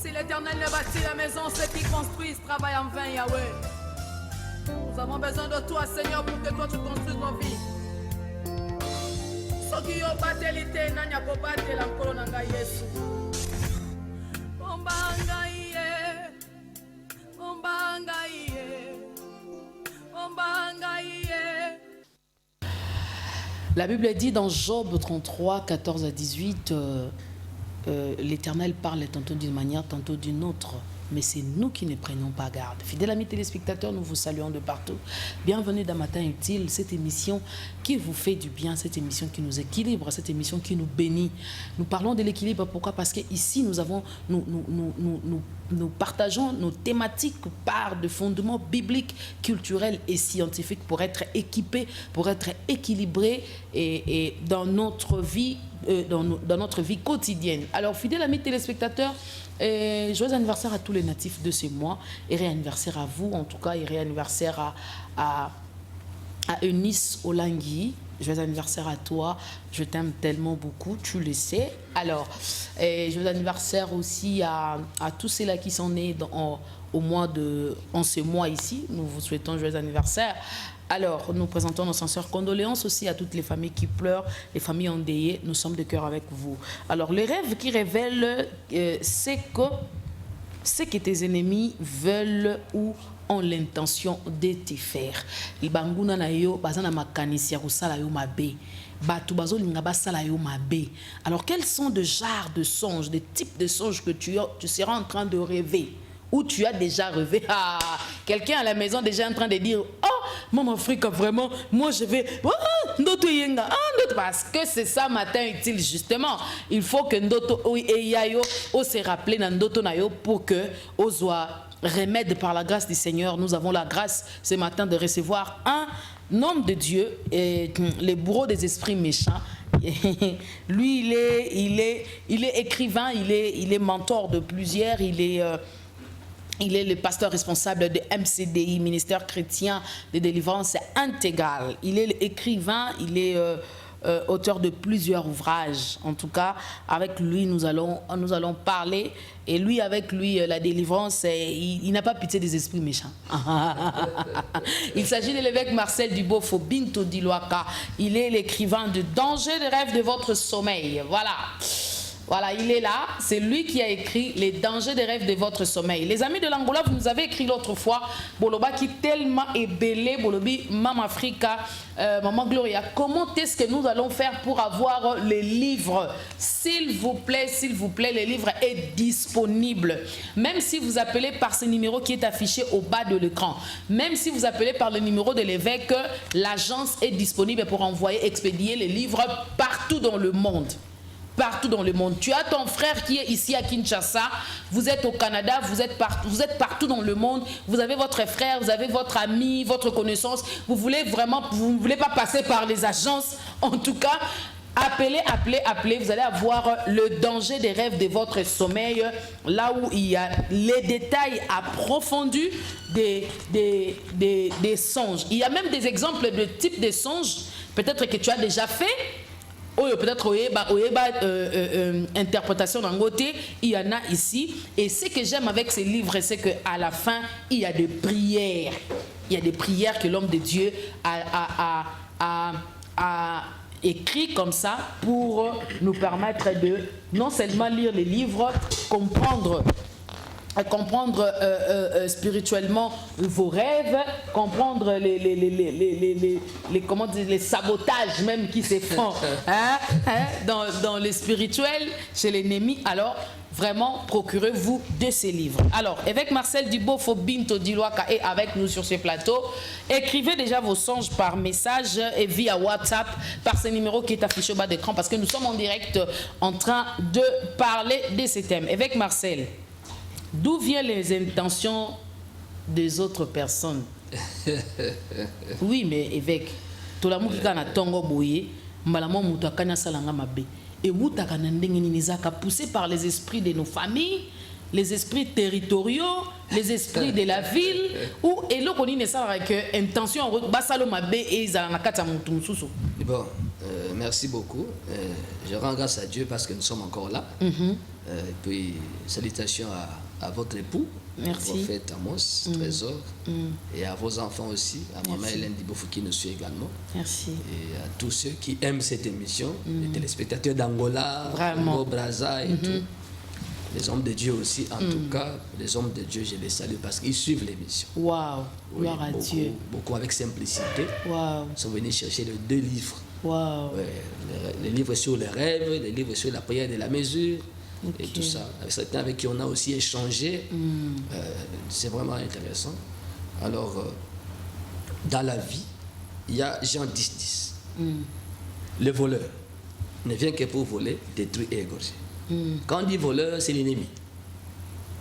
Si l'Éternel ne bâtit la maison, ceux qui construisent travaillent en vain, Yahweh. Nous avons besoin de toi, Seigneur, pour que toi tu construises nos vies. Soki yo batelite nanya ko batela nkolo na ngai Yesu. Ombanga iye. Ombanga iye. Ombanga iye. La Bible dit dans Job 33, 14 à 18, l'Éternel parle tantôt d'une manière, tantôt d'une autre. Mais c'est nous qui ne prenons pas garde. Fidèles amis téléspectateurs, nous vous saluons de partout. Bienvenue dans Matin Utile, cette émission qui vous fait du bien, cette émission qui nous équilibre, cette émission qui nous bénit. Nous parlons de l'équilibre, pourquoi? Parce qu'ici, nous partageons nos thématiques par de fondements bibliques, culturels et scientifiques pour être équipés, pour être équilibrés et dans notre vie, dans notre vie quotidienne. Alors, fidèles amis téléspectateurs, joyeux anniversaire à tous les natifs de ce mois et réanniversaire à vous, en tout cas, et réanniversaire à Eunice Olangui. Joyeux anniversaire à toi, je t'aime tellement beaucoup, tu le sais. Alors, joyeux anniversaire aussi à tous ceux-là qui sont nés en ce mois ici. Nous vous souhaitons joyeux anniversaire. Alors, nous présentons nos sincères condoléances aussi à toutes les familles qui pleurent, les familles endeuillées. Nous sommes de cœur avec vous. Alors, le rêve qui révèle, c'est que tes ennemis veulent ou ont l'intention de te faire. Alors, quels sont les genres de songes, des types de songes que tu seras en train de rêver? Ou tu as déjà rêvé? Ah, quelqu'un à la maison déjà en train de dire, oh, Maman Afrique, vraiment, moi je vais, parce que c'est ça Matin Utile justement. Il faut que Ndoto se rappeler Ndoto Nayo pour que Ozoa remède par la grâce du Seigneur. Nous avons la grâce ce matin de recevoir un homme de Dieu, et le bourreau des esprits méchants. Lui, il est écrivain, il est mentor de plusieurs, il est le pasteur responsable de MCDI, Ministère chrétien de délivrance intégrale. Il est écrivain, il est auteur de plusieurs ouvrages. En tout cas, avec lui, nous allons parler. Et lui, avec lui, la délivrance, il n'a pas pitié des esprits méchants. Il s'agit de l'évêque Marcel Dubofo Binto Diloaka. Il est l'écrivain de Danger de rêve de votre sommeil. Voilà. Voilà, il est là. C'est lui qui a écrit Les dangers des rêves de votre sommeil. Les amis de l'Angola, vous nous avez écrit l'autre fois, Boloba qui tellement est belé, Bolobi, Maman Africa, Maman Gloria. Comment est-ce que nous allons faire pour avoir les livres? S'il vous plaît, le livre est disponible. Même si vous appelez par ce numéro qui est affiché au bas de l'écran, même si vous appelez par le numéro de l'évêque, l'agence est disponible pour envoyer, expédier les livres partout dans le monde. Partout dans le monde. Tu as ton frère qui est ici à Kinshasa, vous êtes au Canada, vous êtes partout dans le monde, vous avez votre frère, vous avez votre ami, votre connaissance, vous ne voulez pas passer par les agences, en tout cas, appelez, vous allez avoir le danger des rêves de votre sommeil, là où il y a les détails approfondis des songes. Il y a même des exemples de types de songes, peut-être que tu as déjà fait, peut-être interprétation d'un côté, il y en a ici. Et ce que j'aime avec ces livres, c'est qu'à la fin, il y a des prières. Il y a des prières que l'homme de Dieu a écrit comme ça pour nous permettre de non seulement lire les livres, comprendre spirituellement vos rêves, comprendre les sabotages même qui se font dans le spirituel chez l'ennemi. Alors vraiment, procurez-vous de ces livres. Alors, avec Marcel Dubofo Binto Diloaka et avec nous sur ce plateau, écrivez déjà vos songes par message et via WhatsApp par ce numéro qui est affiché au bas d'écran parce que nous sommes en direct en train de parler de ces thèmes. Avec Marcel, d'où viennent les intentions des autres personnes? Oui, mais évêque, tout le monde qui a tongo boye, malamo mutakanya salanga mabe. Et mutakana ndengenizaka poussé par les esprits de nos familles, les esprits territoriaux, les esprits de la ville, ou et l'on ne sait que intention basalo mabe et izana kata mutumsusu. Bon, Merci beaucoup. Je rends grâce à Dieu parce que nous sommes encore là. Et puis, salutations à votre époux, Merci. prophète Amos, Trésor, et à vos enfants aussi, à maman Hélène Dibofou qui nous suit également. Merci. Et à tous ceux qui aiment cette émission, les téléspectateurs d'Angola, Vraiment. Congo, Brazza et tout. Les hommes de Dieu aussi, en tout cas, les hommes de Dieu, je les salue parce qu'ils suivent l'émission. Waouh, Oui, gloire à beaucoup, Dieu. beaucoup avec simplicité. Waouh, Ils sont venus chercher les 2 livres. waouh. Ouais, les livres sur les rêves, les livres sur la prière de la mesure et Ok. tout ça. Avec certains avec qui on a aussi échangé, c'est vraiment intéressant. Alors, dans la vie, il y a Jean 10, 10. Le voleur ne vient que pour voler, détruire et égorger. Quand on dit voleur, c'est l'ennemi.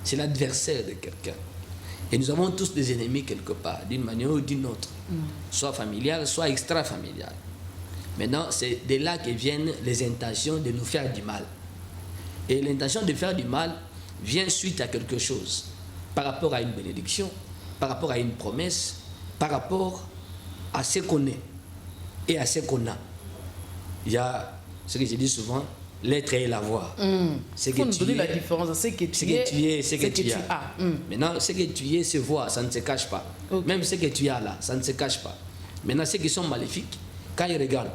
C'est l'adversaire de quelqu'un. Et nous avons tous des ennemis quelque part, d'une manière ou d'une autre. Soit familiale, soit extra-familiale. Maintenant, c'est de là que viennent les intentions de nous faire du mal. Et l'intention de faire du mal vient suite à quelque chose. Par rapport à une bénédiction, par rapport à une promesse, par rapport à ce qu'on est et à ce qu'on a. Il y a ce que je dis souvent, l'être et l'avoir. Ce Il faut que nous tu donner la es, différence entre ce que ce tu es, que tu es, ce que tu as. as. Maintenant, ce que tu es se voit, ça ne se cache pas. Ok. Même ce que tu as là, ça ne se cache pas. Maintenant, ceux qui sont maléfiques, quand ils regardent,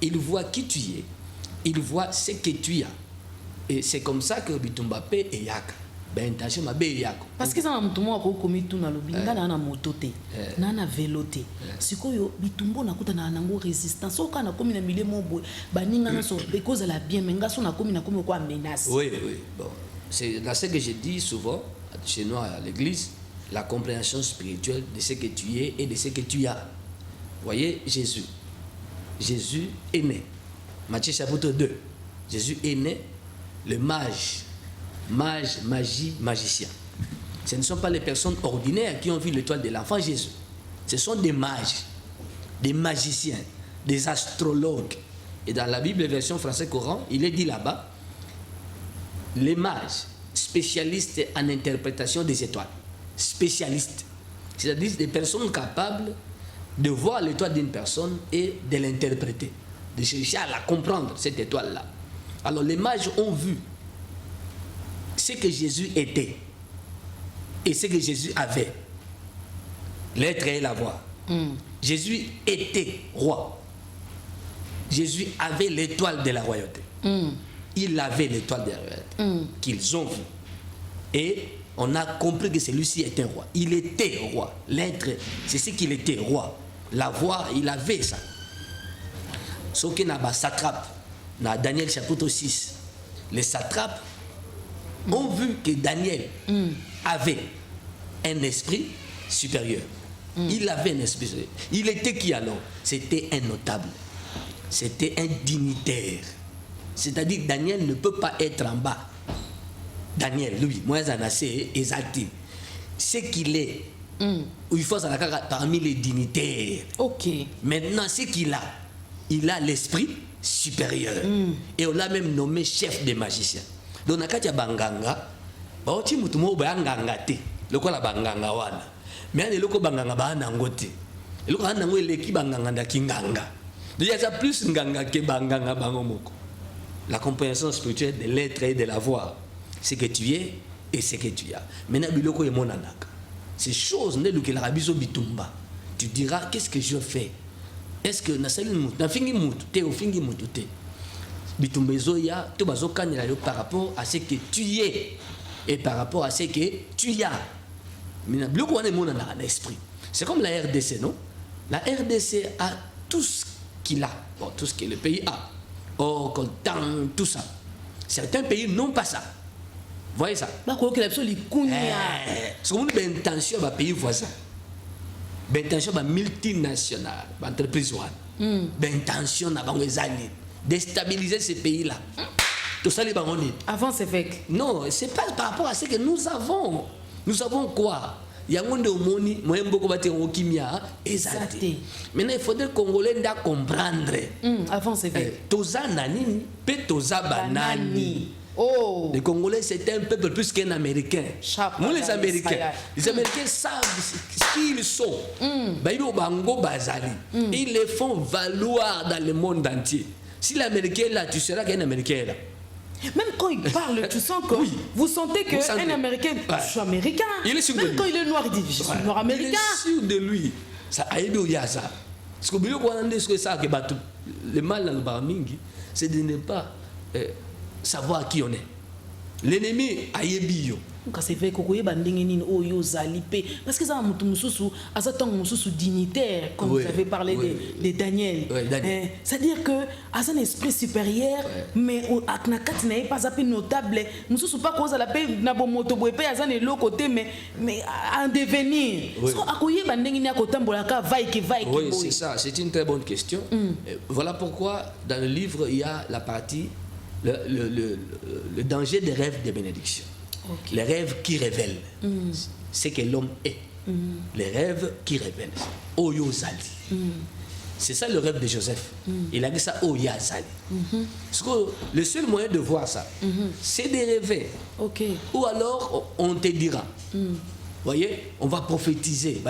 ils voient qui tu es, ils voient ce que tu as. Et c'est comme ça que Bitumba Pe et Yaka. Ben, intention ma be yako. Parce que ça na mtu moko komi tu na lobi nga na moto te na na vélo te sikoyo bitumbo na kuta na nango résistance oka na komi na milieu mobo baninga na so because la bien mais nga so na komi quoi menace. Oui, oui. Bon, c'est là ce que je dis souvent chez nous à l'église, la compréhension spirituelle de ce que tu es et de ce que tu as. Voyez Jésus. Jésus est né. Matthieu chapitre 2. Jésus est né, le mage, magie, magicien. Ce ne sont pas les personnes ordinaires qui ont vu l'étoile de l'enfant Jésus. Ce sont des mages, des magiciens, des astrologues. Et dans la Bible, version français Coran, il est dit là-bas, les mages, spécialistes en interprétation des étoiles. Spécialistes. C'est-à-dire des personnes capables de voir l'étoile d'une personne et de l'interpréter, de chercher à la comprendre, cette étoile-là. Alors les mages ont vu ce que Jésus était et ce que Jésus avait. L'être et la voix. Jésus était roi. Jésus avait l'étoile de la royauté. Il avait l'étoile de la royauté qu'ils ont vu. Et on a compris que celui-ci était un roi. Il était roi. L'être, c'est ce qu'il était, roi. La voix, il avait ça. Ce qui n'a pas satrape, dans Daniel chapitre 6, les satrapes ont vu que Daniel avait un esprit supérieur. Il avait un esprit supérieur. Il était qui alors? C'était un notable. C'était un dignitaire. C'est-à-dire Daniel ne peut pas être en bas. Daniel, lui, moi, j'en ai assez exalté. Ce qu'il est, il faut s'en parmi les dignitaires. Ok. Maintenant, ce qu'il a, il a l'esprit supérieur. Et on l'a même nommé chef des magiciens. Donc, quand il y a Banganga, il y a Banganga. Banganga wana. Mais il y a Banganga Banangote. Il y a Banganga Kinganga. Il y a plus Nganga que Banganga Bangomoko. La compréhension spirituelle de l'être et de la voix. Ce que tu es et ce que tu as. Maintenant, biloko est mon anaka. Ces choses, tu diras, qu'est-ce que je fais? Est-ce que na fingi mutu te ou fingi mutu te? Bitumbezo ya to bazokanya par rapport à ce que tu es et par rapport à ce que tu as. Maintenant, biloko est mon esprit. C'est comme la RDC, non? La RDC a tout ce qu'il a, bon, tout ce que le pays a. Or, coltan, tout ça. Certains pays n'ont pas ça. Vous voyez ça? C'est comme une intention de pays voisin. Une intention de multinationale, d'entreprise. Une intention de déstabiliser ces pays-là. Tout ça, les bangonés. Avant, c'est fait. Non, c'est pas par rapport à ce que nous avons. Nous avons quoi? Il y a un monde où maintenant, il faudrait que les Congolais comprendre. Avant, c'est fait. Toza nani, pe toza banani. Oh. Les Congolais, c'est un peuple plus qu'un Américain. Nous, les Américains savent ce qu'ils sont. Ils les font valoir dans le monde entier. Si l'Américain est là, tu seras qu'un Américain est là. Même quand il parle, tu sens que vous sentez qu'un Américain, je suis américain. Il est sûr de même lui. quand il est noir, il dit je suis nord-américain. Il est sûr de lui. Ça a aidé au Yaza. Parce que le mal dans le Baramingi, c'est de ne pas savoir qui on est. L'ennemi a yébio. Quand c'est fait que vous parce que ça a un dignitaire, comme vous avez parlé de Daniel. C'est-à-dire que à un esprit supérieur, mais Aknakat n'est pas un notable. Nous ne sommes pas cause à la paix, n'a pas moto boépé à un l'autre côté, mais en devenir. Oui, c'est ça. C'est une très bonne question. Voilà pourquoi dans le livre il y a la partie le danger des rêves de bénédiction. Okay. Les rêves qui révèlent ce que l'homme est. Les rêves qui révèlent. Oyo Zali. C'est ça le rêve de Joseph. Il a dit ça Oya Zali. Le seul moyen de voir ça, c'est de rêver. Okay. Ou alors on te dira. Voyez, on va prophétiser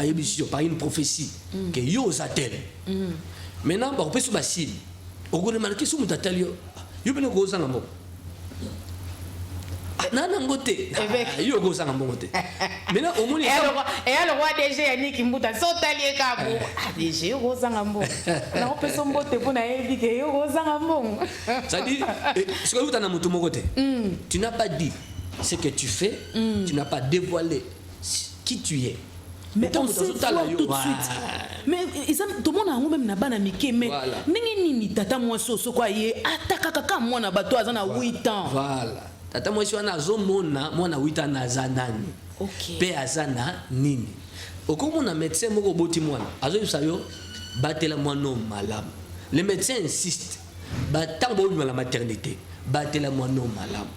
par une prophétie que yo zatel. Maintenant, on peut se passer. On peut remarquer sur mon tatel yo. Yo peut le gros en amour. Maintenant, au moins, et le roi DG Yannick Mbuta sautalier kabo. DG Rosangambo. Na on peut son botte pour na éviter Rosangambo. Ça dit ce que vous t'en as mon côté. Tu n'as pas dit ce que tu fais, tu n'as pas dévoilé qui tu es. Mais on sait tout de suite. Mais tout le monde a même na bana mike mais ningi ni tata moi so quoi yé ataka kaka moi na bato azana 8 ans. Voilà. Tata moi suis na zomona moi na 8 ans na zanani. OK. Pe azana nini. Okomo na médecin moko boti mwana. Azo sayo batela mwana malam. Les médecins insistent. Batango dans la maternité. Batela mwana malam.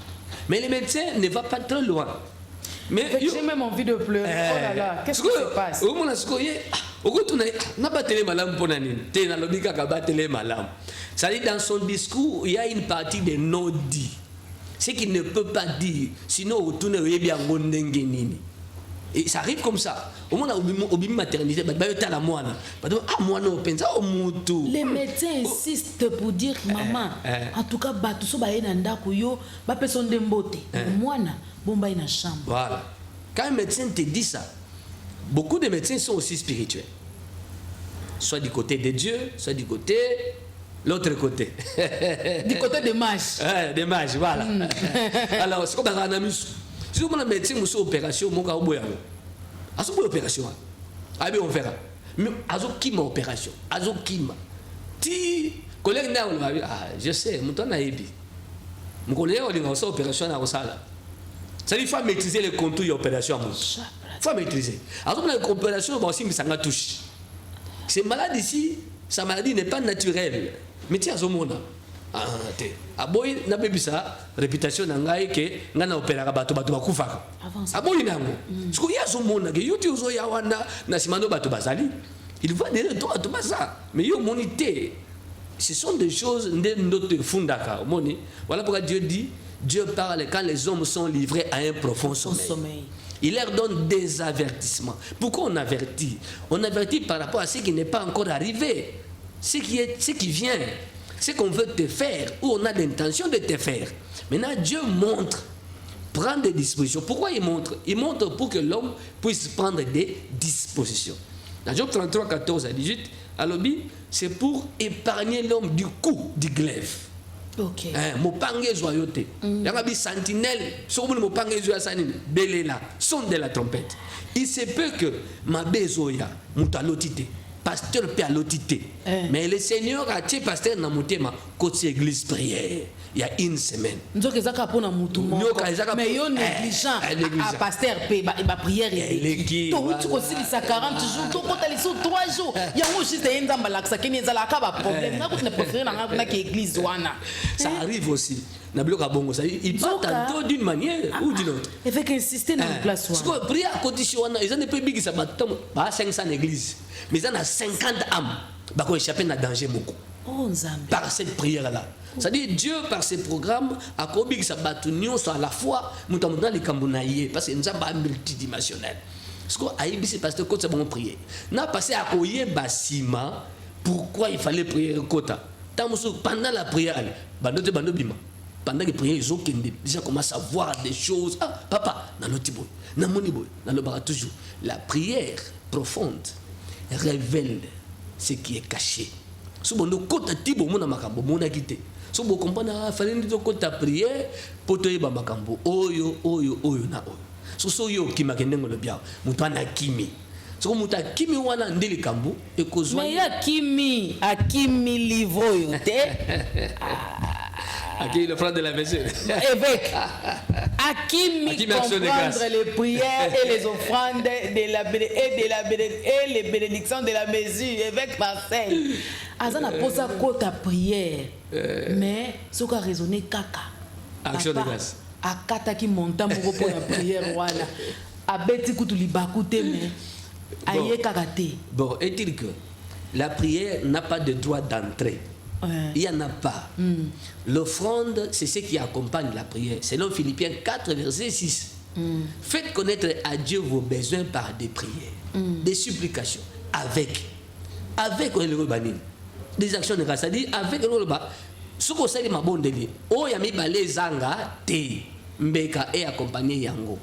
Mais les médecins ne va pas trop loin. Mais j'ai même envie de pleurer. Oh là là, qu'est-ce qui se passe? Ça dit dans son discours, il y a une partie de non-dit. Ce qu'il ne peut pas dire, sinon on tourne bien. Et ça arrive comme ça. Au moment où on maternité, les médecins insistent pour dire maman, en tout cas, tout ça va personne de beauté. Bomba in chambre. Voilà. Quand un médecin te dit ça, beaucoup de médecins sont aussi spirituels. Soit du côté de Dieu, soit du côté l'autre côté. Du côté des mages. Des mages, voilà. Alors, c'est comme un ami. Si on a un médecin qui a une opération, on a une opération. On verra. Mais qui m'a opération? Qui m'a? Ti collègue je sais, mon temps a ébi. Mon collègue a une opération à Rosala. Ça dit, il faut maîtriser les contours de l'opération. Il faut maîtriser. Alors, l'opération va aussi me touche. Ces malades ici, sa maladie n'est pas naturelle. Mais tiens, à ce moment-là, aboy n'a pas ça réputation n'angai que n'ana opéra bato bakufaka. Aboy nango. Ce qu'il y a ce monde que yote uzo ya wana na simano bato bazali. Il va donner toi tout ça. Mais yo monité. Ce sont des choses notre fundaka. Voilà pourquoi Dieu dit. Dieu parle quand les hommes sont livrés à un profond sommeil. Il leur donne des avertissements. Pourquoi on avertit? On avertit par rapport à ce qui n'est pas encore arrivé. Ce qui vient. Ce qu'on veut te faire ou on a l'intention de te faire. Maintenant, Dieu montre, prend des dispositions. Pourquoi il montre? Il montre pour que l'homme puisse prendre des dispositions. Dans Job 33, 14 à 18, à l'objet, c'est pour épargner l'homme du coup du glaive. Ok. Mopangé joyoté. Yangabi sentinelle, sobo mopangé joyasani, belela, son de la trompette. Il se peut que ma bezoya, mutalotité, pasteur peut alotité. Mais le Seigneur a tué pasteur na mutema côté église prière. Il y a une semaine. Mais yo négligent à pasteur paix ba prière et tout tu aussi ça 40 jours tout quand les 3 jours il y a aussi des nzamba la ça kini za la ka ba problème na ko ne préférer na que église wana ça arrive aussi na bloka bongo ça il part tantôt d'une manière ou d'une autre il fait qu'insister dans place parce que prière condition wana ils ont pas big ça ba 500 églises mais ils ont 50 âmes ba ko échapper na danger beaucoup Oh, Nzambe. Par cette prière-là. C'est-à-dire Dieu, par ses programmes, a commis que sa batunion soit à la fois, les Kambunaïe, parce que nous sommes multidimensionnel. Ce qu'on a dit, c'est parce que quand on prier. On a passé à Koye Bassima, pourquoi il fallait prier Kota. Pendant la prière, pendant les prières, ils ont déjà commencé à voir des choses. Ah, papa, dans notre boy, dans mon boy, dans le bar toujours. La prière profonde révèle ce qui est caché. Si on a tibo mona makambo mona quitté. Si on comprend na fallait nous côté prière pour te ba makambo oyo na oyo. So yo ki makendengo le bien. Mutu na kimi. So mutu kimi wana ndeli kambo e kozwa. Mais ya kimi, akimi livre yo te. Aki le frère de la maison. Évêque. Akimi comprendre les prières et les offrandes et les bénédictions de la mesure. Évêque Marcel. Azana posa kota prière. Mais ce qui a raisonné kaka. Action de grâce. Akata qui monta moko pour la prière wana. Abeti kutu libakute mais aye kakate. Bon, est-il que la prière n'a pas de droit d'entrée. Il n'y en a pas. L'offrande, c'est ce qui accompagne la prière. Selon Philippiens 4, verset 6. Faites connaître à Dieu vos besoins par des prières, des supplications, avec le banin, des actions de grâce. C'est-à-dire, avec le bas, ce qu'on sait, ma bonne délire, oh, yami balé zanga, te, mbeka, et accompagné yango.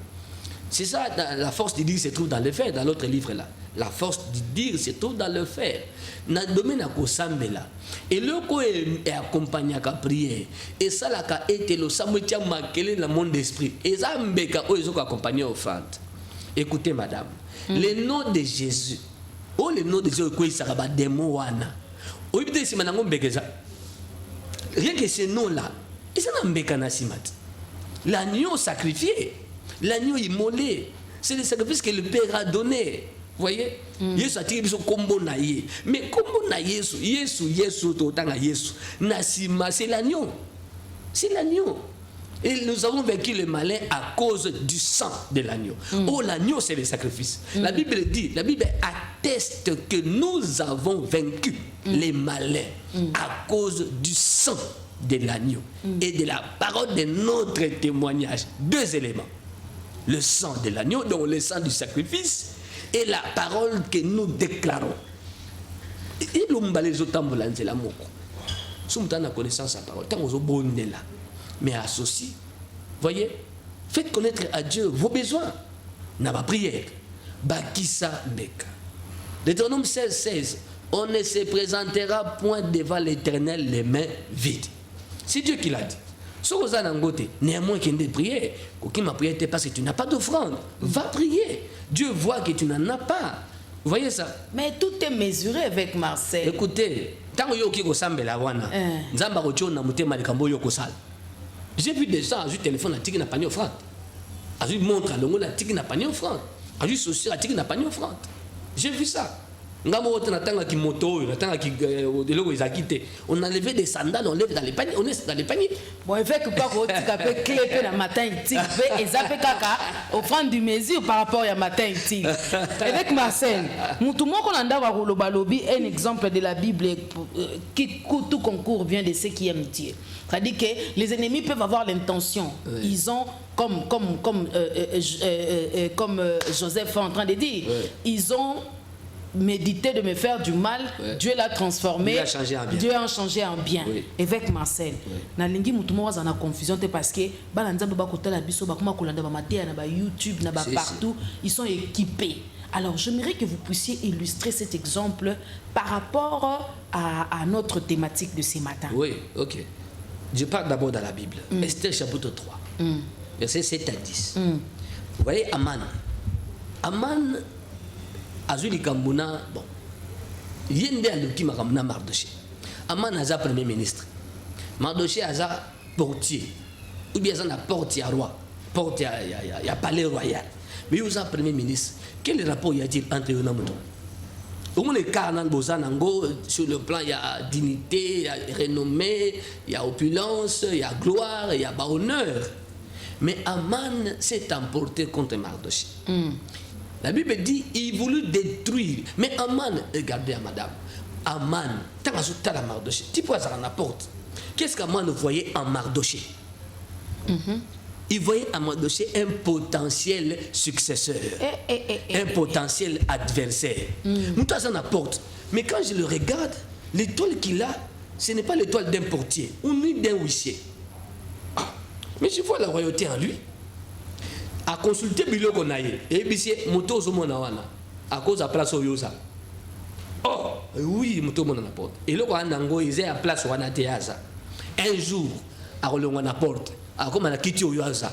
C'est ça, la force de dire se trouve dans le faire, dans l'autre livre là. La force de dire se trouve dans le faire. Dans le domaine à Kosambela. Et le ko est accompagné à la prière. Et ça, là, a été le samotia makele dans le monde d'esprit. Et ça, mbeka, oh, ils ont accompagné aux offrande. Écoutez, madame, le nom de Jésus, oh, le nom de Jésus, quoi, il sera des mots, wana. Oh, il dit, maintenant, rien que ce nom-là, il s'en a mbeka na simat. L'agneau sacrifié. L'agneau immolé, c'est le sacrifice que le Père a donné. Vous voyez? Yesu a tiré son combo naïe. Mais combo naïe, Yesu, totanga Yesu. Nasima, c'est l'agneau. C'est l'agneau. Et nous avons vaincu le malin à cause du sang de l'agneau. Oh, l'agneau, c'est le sacrifice. La Bible dit, la Bible atteste que nous avons vaincu les malins à cause du sang de l'agneau et de la parole de notre témoignage. Deux éléments. Le sang de l'agneau, donc le sang du sacrifice, et la parole que nous déclarons. Et l'ombalé zotambolan, c'est l'amour. Si on a connaissance de la parole, tant qu'on a bon là, mais associe, voyez, faites connaître à Dieu vos besoins. N'a pas prière. Bakissa Beka. Deutéronome 16, on ne se présentera point devant l'Éternel les mains vides. C'est Dieu qui l'a dit. Si vous avez un côté, néanmoins qu'il y ait des prières, qui m'a prié parce que tu n'as pas d'offrande, va prier. Dieu voit que tu n'en as pas. Vous voyez ça? Mais tout est mesuré avec Marcel. Écoutez, tant que vous avez la wana, j'ai vu des gens, j'ai téléphone à Tiki n'a pas d'offrande. J'ai montre à l'ongo la Tiki n'a pas d'offrande. J'ai social à Tiki n'a pas d'offrande. J'ai vu ça. On a enlevé des sandales, on lève dans les paniers, on est dans les paniers. Bon, il fait que pas que clé le matin, et ça fait caca, offrande du mesure par rapport à matin. Avec Marcel, tout le monde qu'on a un exemple de la Bible qui tout concours vient de ceux qui aiment Dieu. C'est-à-dire que les ennemis peuvent avoir l'intention, ils ont, comme Joseph est en train de dire, ils ont médité de me faire du mal, Dieu l'a transformé, Dieu a changé en bien. Évêque Marcel, na lingi mutumo waza na confusion parce que bala nzambe ba kotala biso ba kuma kolanda ba matéa na ba YouTube na ba partout, ils sont équipés. Alors j'aimerais que vous puissiez illustrer cet exemple par rapport à notre thématique de ce matin. Oui, ok. Je parle d'abord dans la Bible. Esther chapitre 3, versets 7 à 10. Vous voyez Aman. Aman Azuli Kambuna, bon, yende aluki makamuna Mardoché. Aman aza premier ministre. Mardoché aza portier. Ou bien aza portier roi. Portier ya palais royal. Mais il aza premier ministre. Quel rapport y a-t-il entre eux? Au moins les carnan bozanango, sur le plan il y a dignité, il y a renommée, il y a opulence, il y a gloire, il y a honneur. Mais Aman s'est emporté contre Mardoché. La Bible dit il voulut détruire. Mais Aman, regardez à madame, Aman, tant que la Mardoché, tu peux aller à la porte. Qu'est-ce qu'Aman voyait en Mardoché? Il voyait en Mardoché un potentiel successeur, un potentiel adversaire. Nous sommes à la porte. Mais quand je le regarde, l'étoile qu'il a, ce n'est pas l'étoile d'un portier ou ni d'un huissier. Mais je vois la royauté en lui. À consulter Bilo Konaye, et puis moto zomonawana, à cause de la place Oyosa. Oh, oui, moto mon la porte. Et le roi Nango, il est à place Wana Teaza. Un jour, à la porte, à comme à la Kiti Oyosa.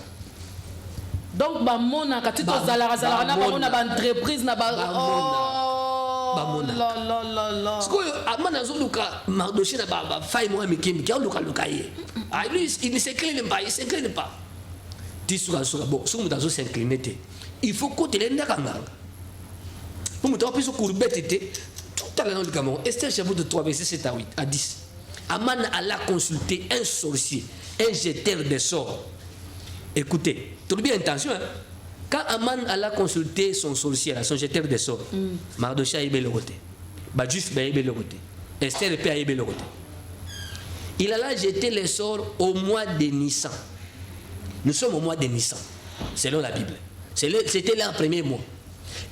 Donc, bamona, quand tu te zalara, na bamona, entreprise, na bamona. Parce que Amana Zoluka, Mardoché, na baba, faille moi, mais qui a Luka Lukaye. Ah, lui, il ne s'incline pas, il ne s'incline pas. Il faut que tu pour me tromper sur courbette, tout à l'heure du Cameroun, Esther chapitre 3, verset 7 à 10. Aman alla consulter un sorcier, un jeteur de sorts. Écoutez, tout bien attention. Hein? Quand Aman alla consulter son sorcier, son jeteur de sorts, Mardoché a eu le côté. Badjuf a eu le côté. Esther a eu le côté. Il alla jeter les sorts au mois de Nissan. Nous sommes au mois de Nissan, selon la Bible. C'était leur premier mois.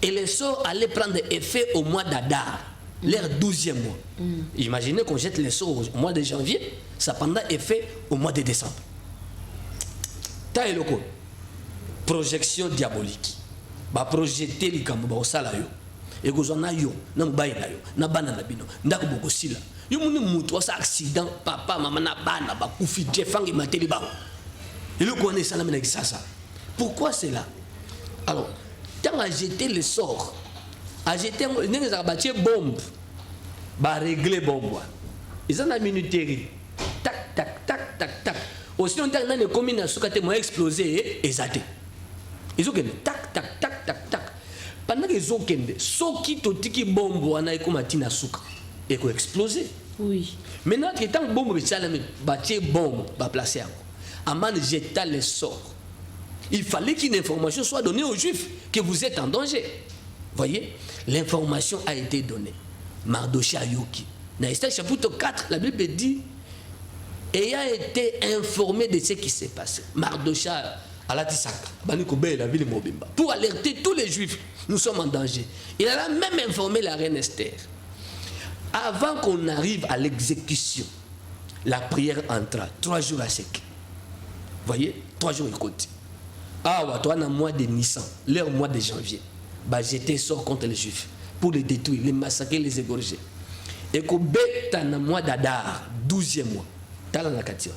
Et les sorts allaient prendre effet au mois d'Adar, leur 12e mois. Imaginez qu'on jette les sorts au mois de janvier, ça prendra effet au mois de décembre. Taïloko, projection diabolique. Ba projeter les kambo au salayo. Et vous en avez na mbaïna yo, na banana bino, ndako bokosila. Yo munu mutu sa accident, papa, maman na bana ba kufi jefangi mateli ba. Et le connaît ça, ça. Pourquoi c'est là? Alors, quand a jeté le sort, a jeté une bombe, va régler bombe. Ils ont la minuterie. Tac, tac, tac, tac, tac. Aussi, on a une commune à Soukate, moi explosé et zaté. Ils ont tac, tac, tac, tac, tac. Pendant qu'ils ont ce qui totiki bombe, on a comme souka et qu'on explosé. Oui. Maintenant, quand bombe, ça la bâtie bombe, va placer encore. Aman jeta les sorts. Il fallait qu'une information soit donnée aux Juifs que vous êtes en danger. Voyez, l'information a été donnée. Mardoché Ayoki. Dans Esther chapitre 4, la Bible dit, ayant été informé de ce qui s'est passé. Mardoché Alatisaka, pour alerter tous les Juifs, nous sommes en danger. Il a même informé la reine Esther. Avant qu'on arrive à l'exécution, la prière entra 3 jours à sec. Voyez, 3 jours écoute. Ah, ouais, toi, dans le mois de Nissan, leur mois de janvier, bah, j'étais sort contre les Juifs pour les détruire, les massacrer, les égorger. Et que dans le mois d'Adar, 12e mois, t'as la Katia.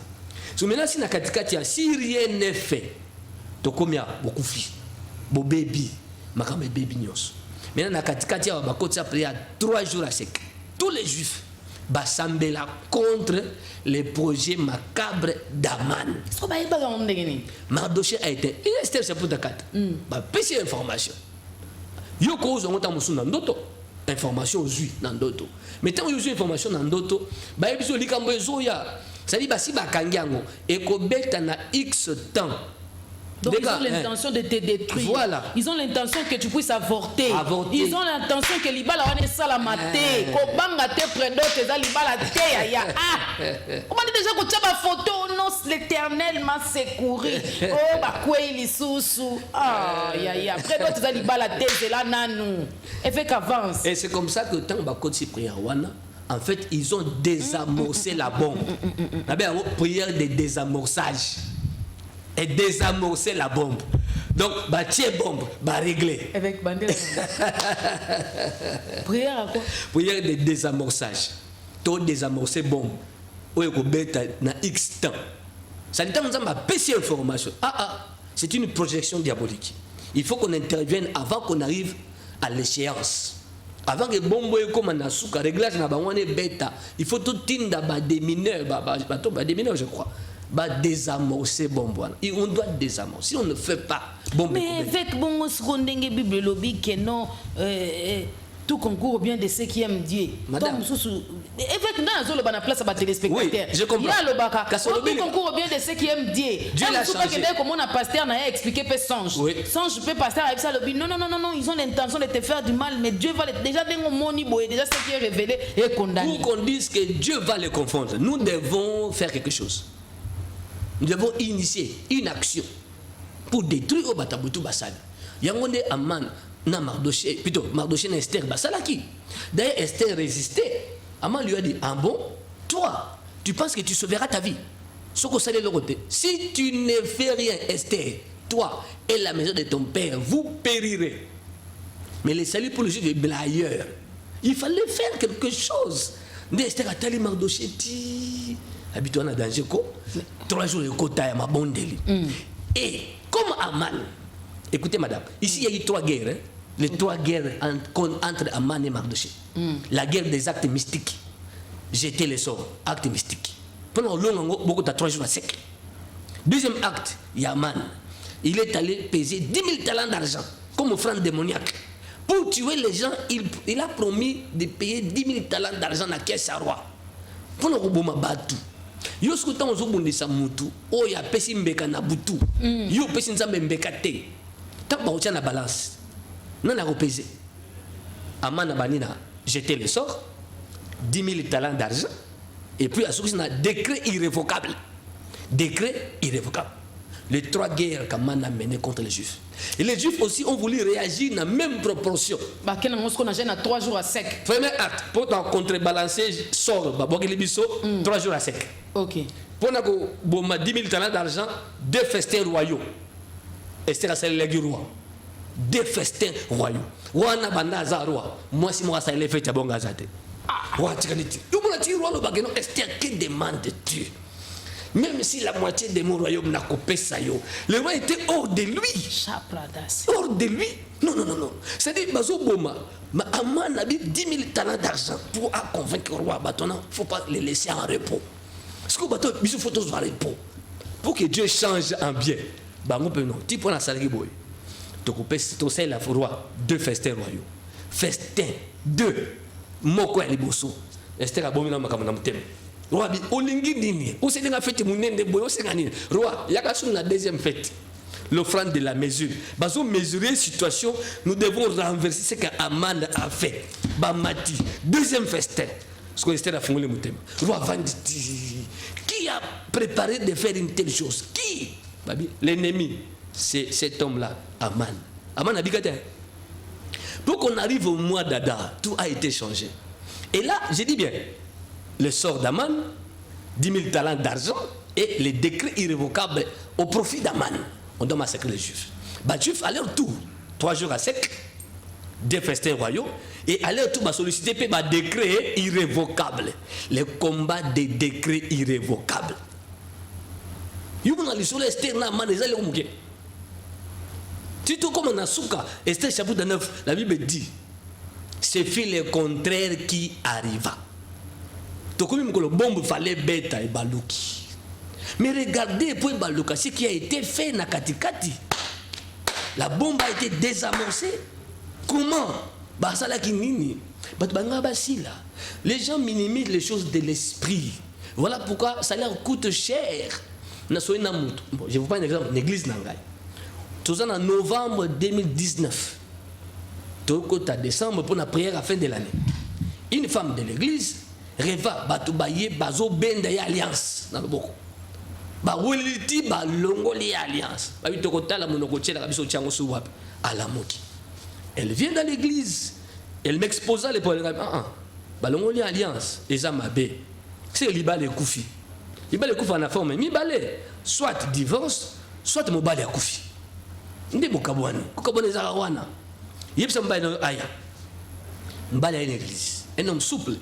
Maintenant, si la Katia, si rien n'est fait, tu combien beaucoup de filles, beau baby, ma baby nyos. Maintenant, la Katia, va côté prière 3 jours à sec. Tous les Juifs. Basambela contre les projets macabres d'Aman. Mardoché a été. Il est chapitre 4. Petit information. Yoko aux ongotamusu nandoto. Information aux yeux nandoto. Mais tant que vous avez information nandoto, bah il y a des gens ça dit basi bakangiango et kobeta na X temps. Donc ils ont l'intention de te détruire. Voilà. Ils ont l'intention que tu puisses avorter. Ils ont l'intention que l'ibala wane salamate. Kobanga te predo te za libala te ya. Ah. On m'a dit déjà que tu as ma photo. Non, l'Éternel m'a secouru. Oh ba kwei lisusu. Ah ya. Predo te za libala te c'est là nanou. Et fait qu'avance. Et c'est comme ça que tant ba koti prière wana. En fait, ils ont désamorcé la bombe. La prière de désamorçage. Et désamorcer la bombe. Donc, bâtir bombe, bah régler. Avec bandera. Prière à quoi? Prière de désamorçage. Tout désamorcer bombe. Ou est-ce que na X temps. Ça dit que ma petite information. C'est une projection diabolique. Il faut qu'on intervienne avant qu'on arrive à l'échéance. Avant que bombe comme un souka réglage na bangwane bêta. Il faut tout tinda ba des mineurs, des mineurs je crois. Bah désamorcer bombe. Et on doit désamorcer. Si on ne fait pas bombe. Mais avec bon scondenge Bible lobby que non tout concourt bien de ceux qui aiment Dieu. Madame. Avec dans la bonne place à téléspectateurs. Oui, je comprends. Il y a le baka. Kasolobi, On concourt bien de ceux qui aiment Dieu. Dieu l'a changé. Comment on a pasteur n'a expliqué peu songe. Oui. Songe peut pasteur avec ça le but. Non, ils ont l'intention de te faire du mal, mais Dieu va déjà dans mon niveau déjà ce qui est révélé et condamné. Pour qu'on dise que Dieu va les confondre, nous devons faire quelque chose. Nous devons initier une action pour détruire au Batabutu Basali. Yangonde Aman na Mardoché, plutôt Mardoché na Esther Basalaki. D'ailleurs, Esther résistait. Aman lui a dit, ah bon, toi, tu penses que tu sauveras ta vie. Si tu ne fais rien, Esther, toi et la maison de ton père, vous périrez. Mais le salut pour le juif est ailleurs. Il fallait faire quelque chose. Esther a tali Mardoché, habitué à danger, 3 jours de quota, ma bonne délit. Et comme Aman, écoutez madame, ici il y a eu 3 guerres. Hein? Les 3 guerres entre Aman et Mardoché. La guerre des actes mystiques. Jeter les sorts, actes mystiques. Pendant longtemps, beaucoup de 3 jours à sec. Deuxième acte, il y a Aman. Il est allé peser 10 000 talents d'argent comme offrande démoniaque. Pour tuer les gens, il a promis de payer 10 000 talents d'argent à la caisse à roi. Pendant que Boma Batu. Yo skuta ozobundi sa mutu o ya pesi mbeka na butu yo pesi nzambe mbeka te ta ba utia na balance non a repesé amana banina jeter le sort 10 000 talents d'argent et puis à ce un décret irrévocable les 3 guerres qu'Aman a menées contre les juifs et les juifs aussi ont voulu réagir dans la même proportion. Bah quel on a gêné à 3 jours à sec. Premier acte pour contrebalancer sort bah 3 jours à sec. OK. Pour na 10 000 talents d'argent, 2 festins royaux. Esther a celle le roi. 2 festins royaux. Wana banda za roi. Moi si moi ça les fait bon gazate. Roi tikaniti. Yo mona ti roi lo bageno Esther que demande-tu? Même si la moitié de mon royaume n'a coupé ça yo. Le roi était hors de lui. Hors de lui. Non. C'est-à-dire Bazo Boma, Aman a mis 10 000 talents d'argent pour convaincre le roi. Il ne faut pas les laisser en repos. Parce que il faut tous en repos. Pour que Dieu change en bien. Tu prends la salle boy. Tu coupes ton sel à roi. 2 festins royaux. Festin 2. Moko ya liboso. Esther a bomi na makamana mutema. Roi bi olingi nini. O se nga fête munende boy o se ngani. Roi yaka sur la deuxième fête. L'offrande de la mesure. Bazo mesurer situation, nous devons renverser ce qu'Aman a fait. Bamati. Deuxième festin. Ce que Esther a fondé le mutema. Roi Vanditi. Qui a préparé de faire une telle chose? Qui? L'ennemi, c'est cet homme-là, Aman. Aman a dit que pour qu'on arrive au mois d'Adar, tout a été changé. Et là, j'ai dit bien, le sort d'Aman, 10 000 talents d'argent et les décrets irrévocables au profit d'Aman. On doit massacrer les Juifs. Les Juifs, à leur tour, 3 jours à sec, 2 festins royaux, et à leur tour, va solliciter des décrets irrévocables. Les combats des décrets irrévocables. Tito comme on a souka, Esther chapitre 9, la Bible dit, c'est le contraire qui arriva. Donc comme le bombe fallait bêta et balouki. Mais regardez pour balouka ce qui a été fait na katikati. La bombe a été désamorcée. Comment? Basala kinini. Les gens minimisent les choses de l'esprit. Voilà pourquoi ça leur coûte cher. Bon, je vous prends un exemple, l'église Nangai. Tout en novembre 2019, tout à décembre pour la prière à la fin de l'année. Une femme de l'église rêva batoubaye bazo benda ya alliance dans le boko. Ba weliti ba longoli alliance. Ba bitokota la monokotie la biso tiango suwap à la moki. Elle vient dans l'église, elle m'exposa les problèmes. Ba longoli alliance, les amabe. C'est libale koufi. Libale koufi en forme mi balé, soit divorce, soit mo balé koufi. Ndé bokabwani, kokabone za wana. Yebsa mbale aya. Mbale à une église. Un homme souple.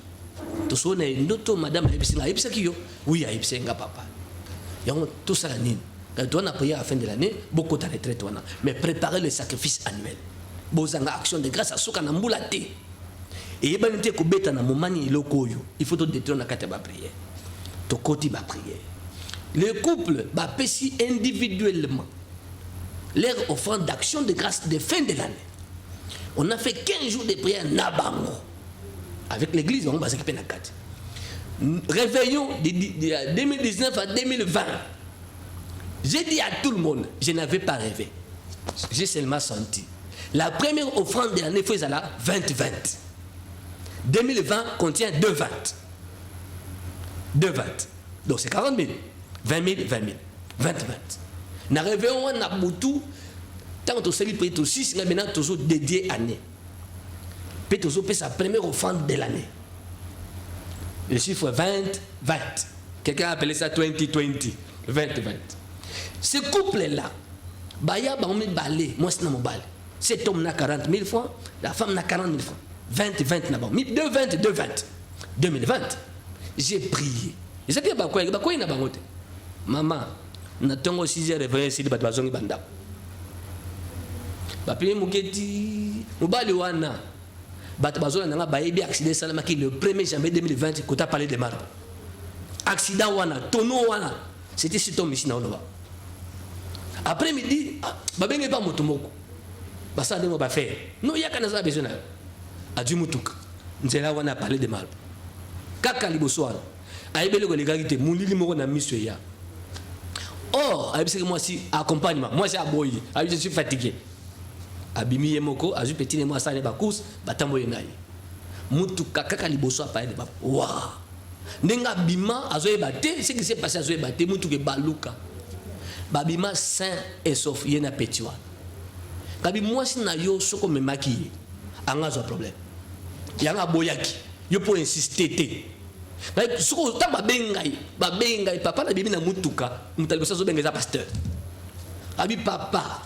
Tout ça, ndoto madame Yebsinga. Yebsa kiyo? Oui, Yebsinga papa. Yongo tout ça la nine. Quand on a prié à la fin de l'année, beaucoup de retraite. Mais préparer le sacrifice annuel. Bozanga action de grâce à Souka Namboulate. Et Yebanite Kobeta na momani lokoyo. Il faut te détruire na kate ba prière. To koti ba prière. Le couple ba pesi individuellement leur offrande d'action de grâce de fin de l'année. On a fait 15 jours de prière Nabango. Avec l'église, on va s'occuper de la carte. réveillons de 2019 à 2020. J'ai dit à tout le monde, je n'avais pas rêvé. J'ai seulement senti. La première offrande de l'année faisait la 2020. 2020 contient 2 ventes. 2 ventes. Donc c'est 40 000. 20 000, 20 000. 20, 20. Nous réveillons à Boutou. Tant que tu as 6, maintenant tu as dédié année. Puis tu as sa première offrande de l'année. Le chiffre 20, 20. Quelqu'un a appelé ça 2020. 20, 20. Ce couple-là, Baya Baoumi Balé, moi c'est mon balé. Cet homme n'a 40 000 francs, la femme n'a 40 000 francs. 20, 20 n'a pas. 2, 20, 2, 20. 2020, j'ai prié. Et ça, c'est quoi il n'a pas monté. Maman, nous avons aussi réveillé ici de Batouazongi Banda. Papi Mouketi, Moubali Wana, Batouazongi n'a pas été accident Salamaki le 1er janvier 2020, quand tu as parlé de marbre. Accident Wana, tonneau Wana, c'était cet homme ici. Après midi, Babé n'est pas Motomoko. Bassa de Moba faire. Non, il y a qu'un azar besoin. Adieu Moutouk. Nous allons parler de marbre. Kaka Libosoana. Aïbele Goligagité, Moulili Morona Missoya. Oh, Aïbele moi si accompagnement. Moi c'est Aboyi. Aïbele je suis fatigué. Abimi Yemoko, Azu Petit et moi ça n'est pas course, Batambo Yenaï. Moutuka Kaka Libosoa parler de marbre. Waouh! Nenga Bima, Azoé Baté, ce qui s'est passé à Azoé Baté, Moutouke Balouka. Babima sain et sauf Yena Petiwa. Kabi moi si na yo soko me maquiller. Anga problème. Yanga boyaki. Yo pour insister té. Mais soko ta babengai papa na bibi na mutuka, mutali bosa zo benga pasteur. Abi papa.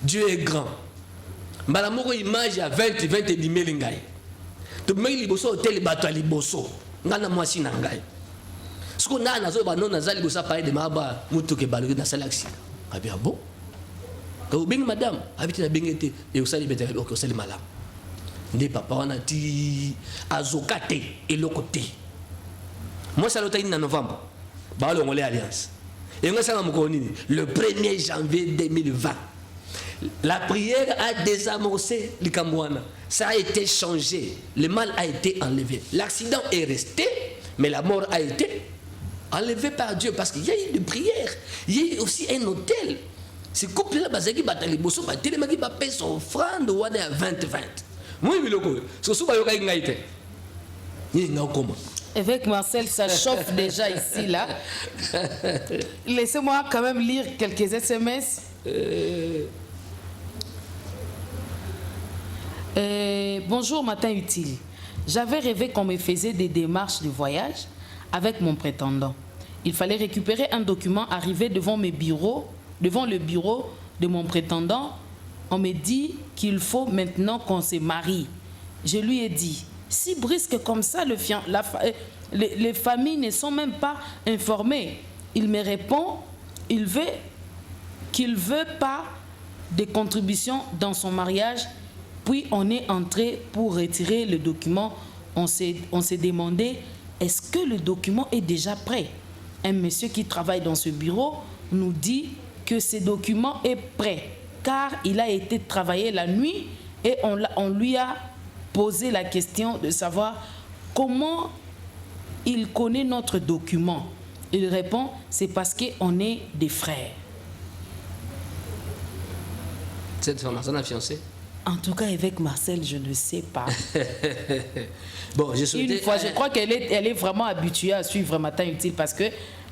Dieu est grand. Mbala moko image à 20 10 000 ngai. To me liboso hotel bato liboso. Ngana moi si na ngai. Soko na nazo ba non nazali bosa parler de maba mutuke balu na salaxi. Abi bon. Quand vous madame, habitez la bengete et vous savez bien que c'est le malin. Des papas, on a dit Azokate et le côté. Moi, ça l'automne en novembre. Bah, on est alliance. Et moi, ça m'a le 1er janvier 2020. La prière a désamorcé le Cambouana. Ça a été changé. Le mal a été enlevé. L'accident est resté, mais la mort a été enlevée par Dieu parce qu'il y a eu une prière. Il y a eu aussi un hôtel. Ce couple-là, Bazaki Batali Bosso, Télémaki Bapé son offrande ou à 20-20. Moi, je suis Avec Marcel, ça chauffe déjà ici, là. Laissez-moi quand même lire quelques SMS. Bonjour, matin utile. J'avais rêvé qu'on me faisait des démarches de voyage avec mon prétendant. Il fallait récupérer un document arrivé devant le bureau de mon prétendant. On me dit qu'il faut maintenant qu'on se marie. Je lui ai dit, si brusque comme ça, les familles ne sont même pas informées. Il me répond, qu'il veut pas de contribution dans son mariage. Puis on est entré pour retirer le document. On s'est demandé, est-ce que le document est déjà prêt? Un monsieur qui travaille dans ce bureau nous dit que ce document est prêt, car il a été travaillé la nuit et on lui a posé la question de savoir comment il connaît notre document. Il répond, c'est parce qu'on est des frères. Cette formation a fiancé? En tout cas, avec Marcel, je ne sais pas. Bon, je crois qu'elle est vraiment habituée à suivre Matin Utile parce que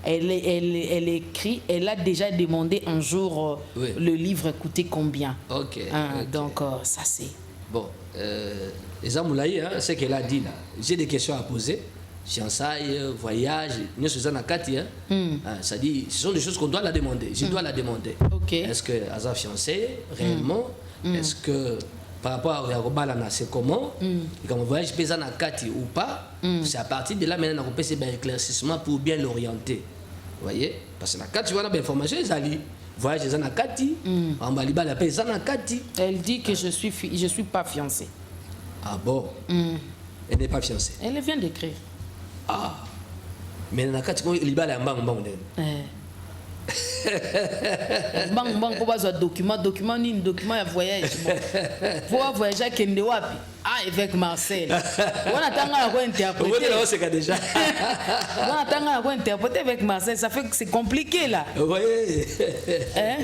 elle écrit, elle a déjà demandé un jour le livre coûtait combien. Ok. Donc, ça c'est... Bon, Ezamoulaye, ce qu'elle a dit là, j'ai des questions à poser. Fiançailles, voyage, nous sommes en Kati. Ça dit, ce sont des choses qu'on doit la demander. Je dois la demander. Okay. Est-ce que Aza fiancé réellement? Est-ce que par rapport à Robalana, c'est comment? Et quand on voyage pesant en Kati ou pas, c'est à partir de là maintenant qu'on peut faire un éclaircissement pour bien l'orienter. Vous voyez? Parce que la Kati, tu vois l'information, ils allaient. Voyage en Kati, en Baliba, la paix en Kati. Elle dit que je suis pas fiancée. Ah bon? Elle n'est pas fiancée. Elle vient d'écrire. Ah. Mais dans Kati, il y a un bang. Bang pour avoir document ni document de voyage. Pour voyager à Kende wapi? Ah, avec Marcel. On attend à quoi interpréter. On sait déjà. On attend à quoi interpréter avec Marcel. Ça fait que c'est compliqué là. Oui. Hein?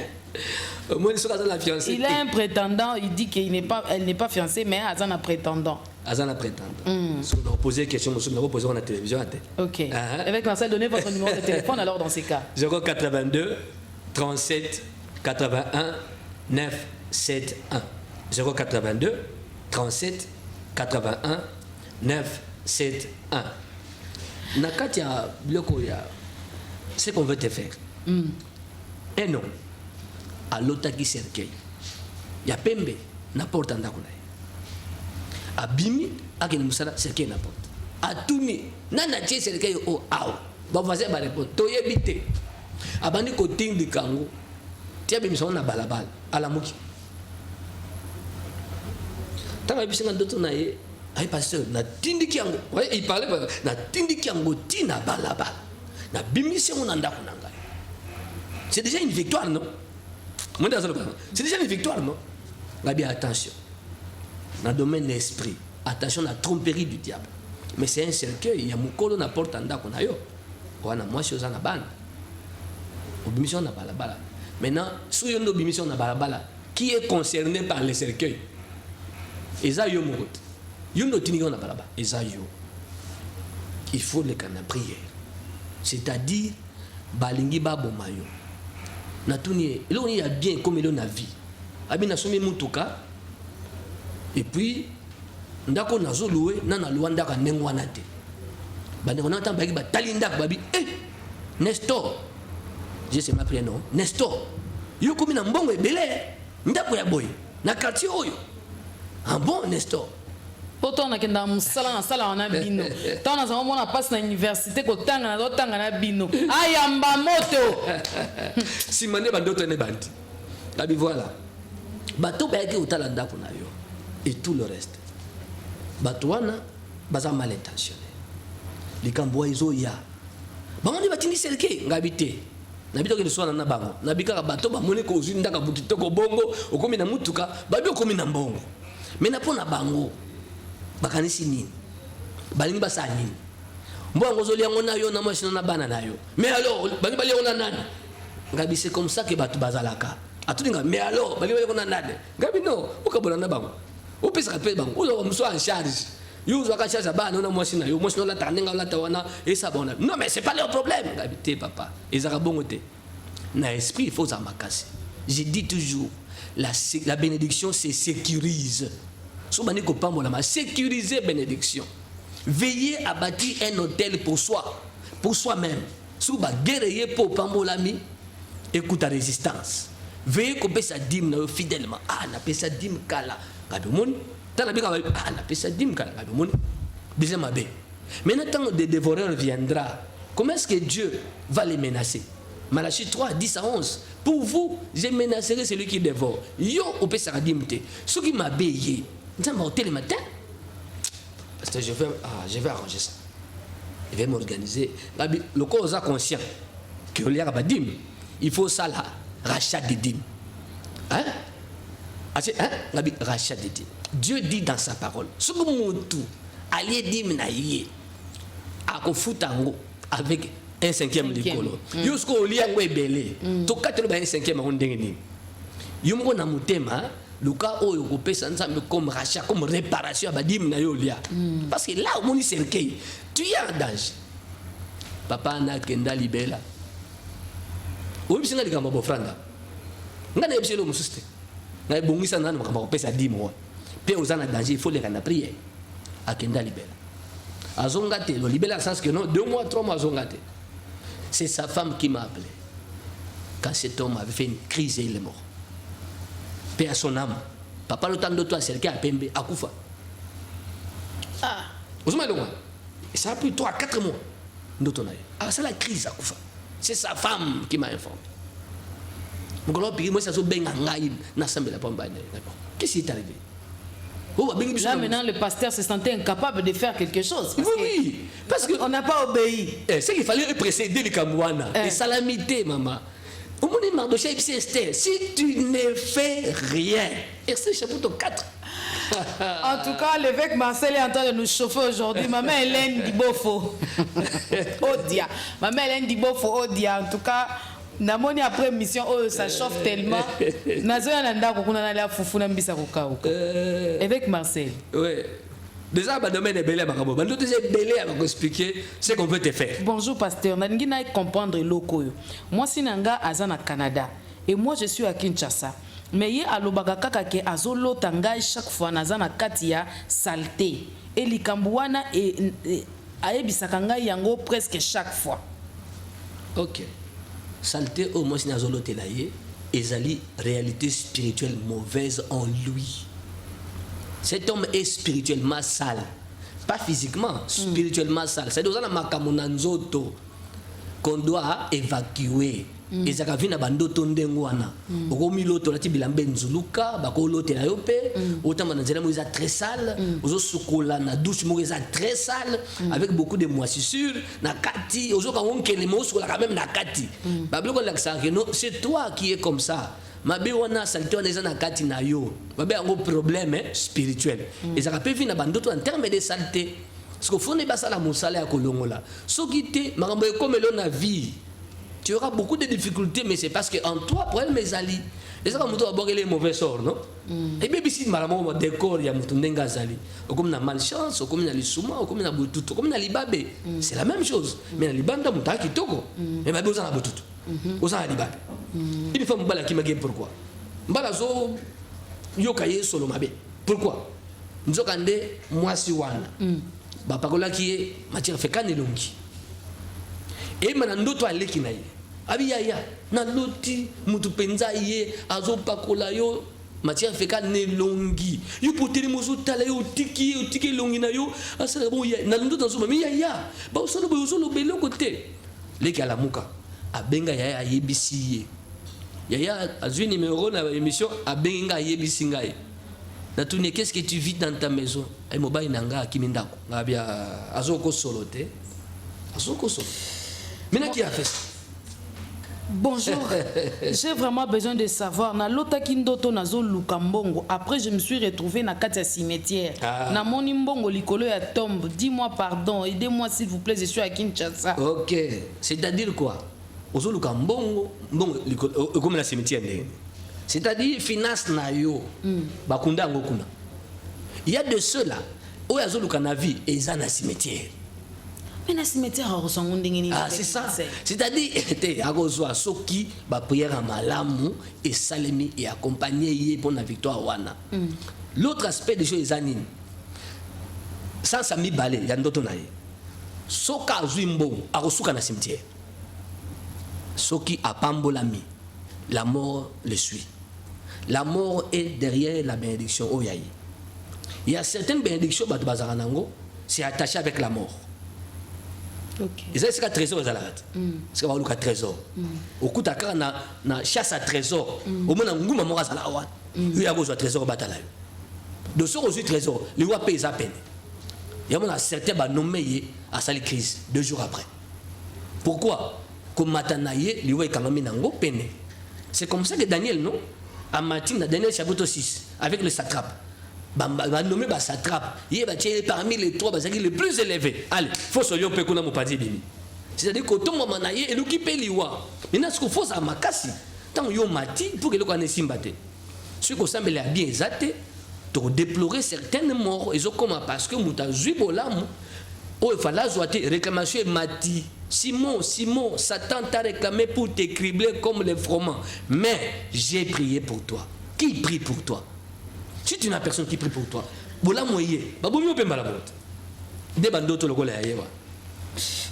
La fiancée. Il a un prétendant. Il dit qu'elle n'est pas fiancée, mais elle a un prétendant. Azana prétendant. Si on a posé question, on a posé à la télévision. Ok. Avec Marcel, donnez votre numéro de téléphone alors dans ces cas. 082 37 81 971. 082 37 81 971. Nakatia Blokoya, c'est qu'on veut te faire. Un nom à l'otaki cercueil. Ya pembe n'importe où. Abimi akene musala cercueil n'importe. Atuni nana tie cercueil o aw. Ba voisin ba répondre to yebite. Abandi ko tindi kango. Tia bimi sona balabala ala muki. Tanga bisinga ndoto na ye ay pasteur na tindi kiango. Ouais, il parlait na tindi kiango tina balabala. Na bimi sengo na ndako na ngai. C'est déjà une victoire, non? C'est déjà une victoire, non? Bien attention. Dans le domaine de l'esprit, attention à la tromperie du diable. Mais c'est un cercueil, il y a Moukolo na porte en d'accord. On a moi chose en bande. Obimission na balabala. Maintenant, si on a obimission na balabala, qui est concerné par le cercueil? Esaïo Mourot. Yon no tinigo na balabala. Esaïo. Il faut le canne prière. C'est-à-dire, balingi babomayo. Natuni, là on y a bien comme il a vie. Abina somme mutuka. Et puis, ndako nazo loué, nana luanda ka nengwana te. Bande on entend bagi ba talinda babi. Nestor. Je sais ma prénom. Nestor. Yo komi na mbongo ebele. Ndako ya boy. Na quartier oyo. Un bon Nestor. Pourtant on a kenda musala na sala na bino. Tant na zamo na passe na université ko tanga na bino. Ayamba moto. Si mané bandoto ne bandi. Abi voilà. Bato ba yaki utala ndako na yo. Et tout le reste. Bato wana baza mal intentionné. Likambo izo ya. Bango batindi selke ngabité. Nabito ke soana na bango. Nabika bato ba mone ko uzindi ndaka butitoko bongo okomi na mutuka babi okomi na mbongo. Mais na pona bango bakanisi nini balingi basa nini mbongo zoli yango na yo na machine na bana na yo mais alors balingi bali yango na nani ngabi c'est comme ça que batu bazalaka atuninga mais alors balingi bali yango na nani ngabi no ukabona na bango upesa pe bango uzo mso en charge yo uzo ka charge bana na machine na yo machine la tanenga la tawana et ça bon non mais c'est pas leur problème ngabi te papa ezaka bongo te na esprit il faut ça makasi je dis toujours la bénédiction se sécurise. Sécuriser bénédiction. Veillez à bâtir un hôtel pour soi, pour soi-même. Si vous guerrier pour Pambolami, écoute la résistance. Veillez qu'on paie sa dîme fidèlement. Ah, on appelle ça dîme kala. Ah, on appelle ça dîme kala. Deuxième abbé. Maintenant, quand le dévoreur viendra, comment est-ce que Dieu va les menacer? Malachie 3, 10 à 11. Pour vous, je menacerai celui qui dévore. Yo, on peut s'arrêter. Ce qui m'a payé, le matin. Parce que je vais arranger ça. Je vais m'organiser. Le corps est conscient que il faut ça là, rachat des dîmes. Hein? Rachat des dîmes. Dieu dit dans sa parole, ce que tout allié dîmes naïe, à kofutango avec un cinquième l'école. Yosko liango ebele. To katelo ba un cinquième on dengeni. Yumko na mutema luka oyo ko pesa nzambe comme rachat comme réparation ba dim na yo lia. Parce que là au moni cercueil, tu es en danger. Papa na kenda libela. Oyi bisinga likambo bofranda. Ngana yebiselo mususte. Na bongisa nana makamba ko pesa dim wa. Pe ozana danger, il faut les rendre prière. Akenda libela. Azongate lo libela sens que non 2 mois 3 mois azongate. C'est sa femme qui m'a appelé. Quand cet homme avait fait une crise et il est mort. Paix à son âme. Papa le temps de toi, c'est le cas à Pembe, à Koufa. Ah. Et ça a pris 3-4 mois. Ah, c'est la crise à Koufa. C'est sa femme qui m'a informé. Qu'est-ce qui est arrivé? Là maintenant le pasteur se sentait incapable de faire quelque chose. Parce qu'on n'a pas obéi. C'est qu'il fallait précéder les Kamouana. Et salamité, maman. Au moment où Mardochée dit Esther, si tu ne fais rien, Esther chapitre 4. En tout cas, l'évêque Marcel est en train de nous chauffer aujourd'hui. Maman Hélène Dibofo. Odia. Maman Hélène Dibofo, Odia. En tout cas, namoni après mission, oh, ça chauffe tellement. Nazoya nanda kokuna na la fufu na mbisa kokao. Évêque Marcel. Oui. Déjà, le domaine est belé à Makambo. Nous sommes belé à expliquer ce qu'on veut te faire. Bonjour, pasteur. Nangi na comprendre loko. Moi, sinanga azana Canada. Et moi, je suis à Kinshasa. Mais il y a l'obaka kaka ke azolo tanga chaque fois nazana katia saleté. Et likambuana et aebisakanga yango presque chaque fois. Ok. Saleté au moins c'est azolo telaye. Ezali réalité spirituelle mauvaise en lui. Cet homme est spirituellement sale. Pas physiquement, spirituellement sale. C'est dans la makamunanzoto qu'on doit évacuer. Et ça vient à bandoto ndengwana. Okomi loto lati bilambe nzuluka, bako lote la yope, autant manazela mo eza très sale, ozo sukola na douche mo eza très sale avec beaucoup de moisissures, na kati, ozo ka wonkele mo sukola quand même na kati. Ba bloko la ça que non, c'est toi qui est comme ça. Mabe wana saleté wana eza na kati na yo. Mabe un problème spirituel. Et ça peut venir na bandoto en termes de saleté. Parce qu'il faut ne pas ça la moussala ya kolongola. Soki te makambo comme na vie. Tu auras beaucoup de difficultés, mais c'est parce qu'en toi, pour elle, mes alliés, les gens qui ont les mauvais sorts, non? Et bien, si je décor, il y a des zali. Comme na malchance, comme na lisuma, comme na bututu, comme na libabe. C'est la même chose. Mais na libanda, muta ki toko. Mais ma besoin na bututu. Osa na libabe. Il faut mbala ki magé pourquoi? Mbala zo yo kaye solo mabe. Pourquoi? Nzokande mwasi wana. Ba pakola ki e matière fekane longi. Et maintenant, tu as l'équipe. Abiyaya, na loti, mutu penza ye, azo pakola yo, matière fécale ne longi. Yo poteli mozo tala yo tiki longi na yo, asa bon ya, na ndo dans so mami ya. Ba osolo bo osolo belo côté. Leki ala muka. Abenga ya yebisi ye. Yaya azui numéro na émission abenga yebisi ngai. Na tuni qu'est-ce que tu vis dans ta maison? Ay mobile nanga kimindako. Ngabia azoko solote. Azoko solo. Maintenant, qui a fait ça? Bonjour, j'ai vraiment besoin de savoir. Na lota kindoto nazo lukambongo. Après, je me suis retrouvé na katia cimetière. Na moni mbongo likolo ya tombe. Dis-moi pardon, aidez-moi s'il vous plaît, je suis à Kinshasa. Ok, c'est-à-dire quoi? Ozo lukambongo, mbongo likolo comme la cimetière. C'est-à-dire finance na yo. Bakunda ngokuna. Il y a de ceux-là. Oyazo lukanavi et ils na cimetière. Mais la cimetière a ressemblé. Ah, c'est ça. C'est-à-dire, à Soki, ba prière à malamu et salemi et accompagner pour la victoire wana. L'autre aspect des choses est sans sami balé, il y a d'autres naïe. Soka zuimbo a reçu na cimetière. Soki a pambolami, la mort le suit. La mort est derrière la bénédiction oyaï. Il y a certaines bénédictions bat bazaranango, c'est attaché avec la mort. Okay. Et ça, c'est un trésor aux alates. C'est un trésor. Au coup, tu as na chasse à trésor. Au moins, on a un moras à la ouate. Il y a un trésor au bataille. De ce reçu trésor, les rois payent à peine. Il y a certains qui nommé à sa crise 2 jours après. Pourquoi? Comme Matanaye, les rois ont peine. C'est comme ça que Daniel, non? À Matin, dans Daniel chapitre 6, avec le satrape. Va nommer ba satrape. Il va tirer parmi les 3 les plus élevés. Allez, faut se lier pour qu'on bini. C'est-à-dire que tout le monde a et qui paye liwa. Maintenant, ce qu'il faut, c'est makasi. Tant yo mati pour que le qu'on simbate. Ce qu'on semble bien exaté, pour déplorer certaines morts. Ils ont comme parce que mouta zuibolam. Oh, il fallait réclamation mati. Simon, Satan t'a réclamé pour te cribler comme les froment. Mais j'ai prié pour toi. Qui prie pour toi? Si tu n'as personne qui prie pour toi,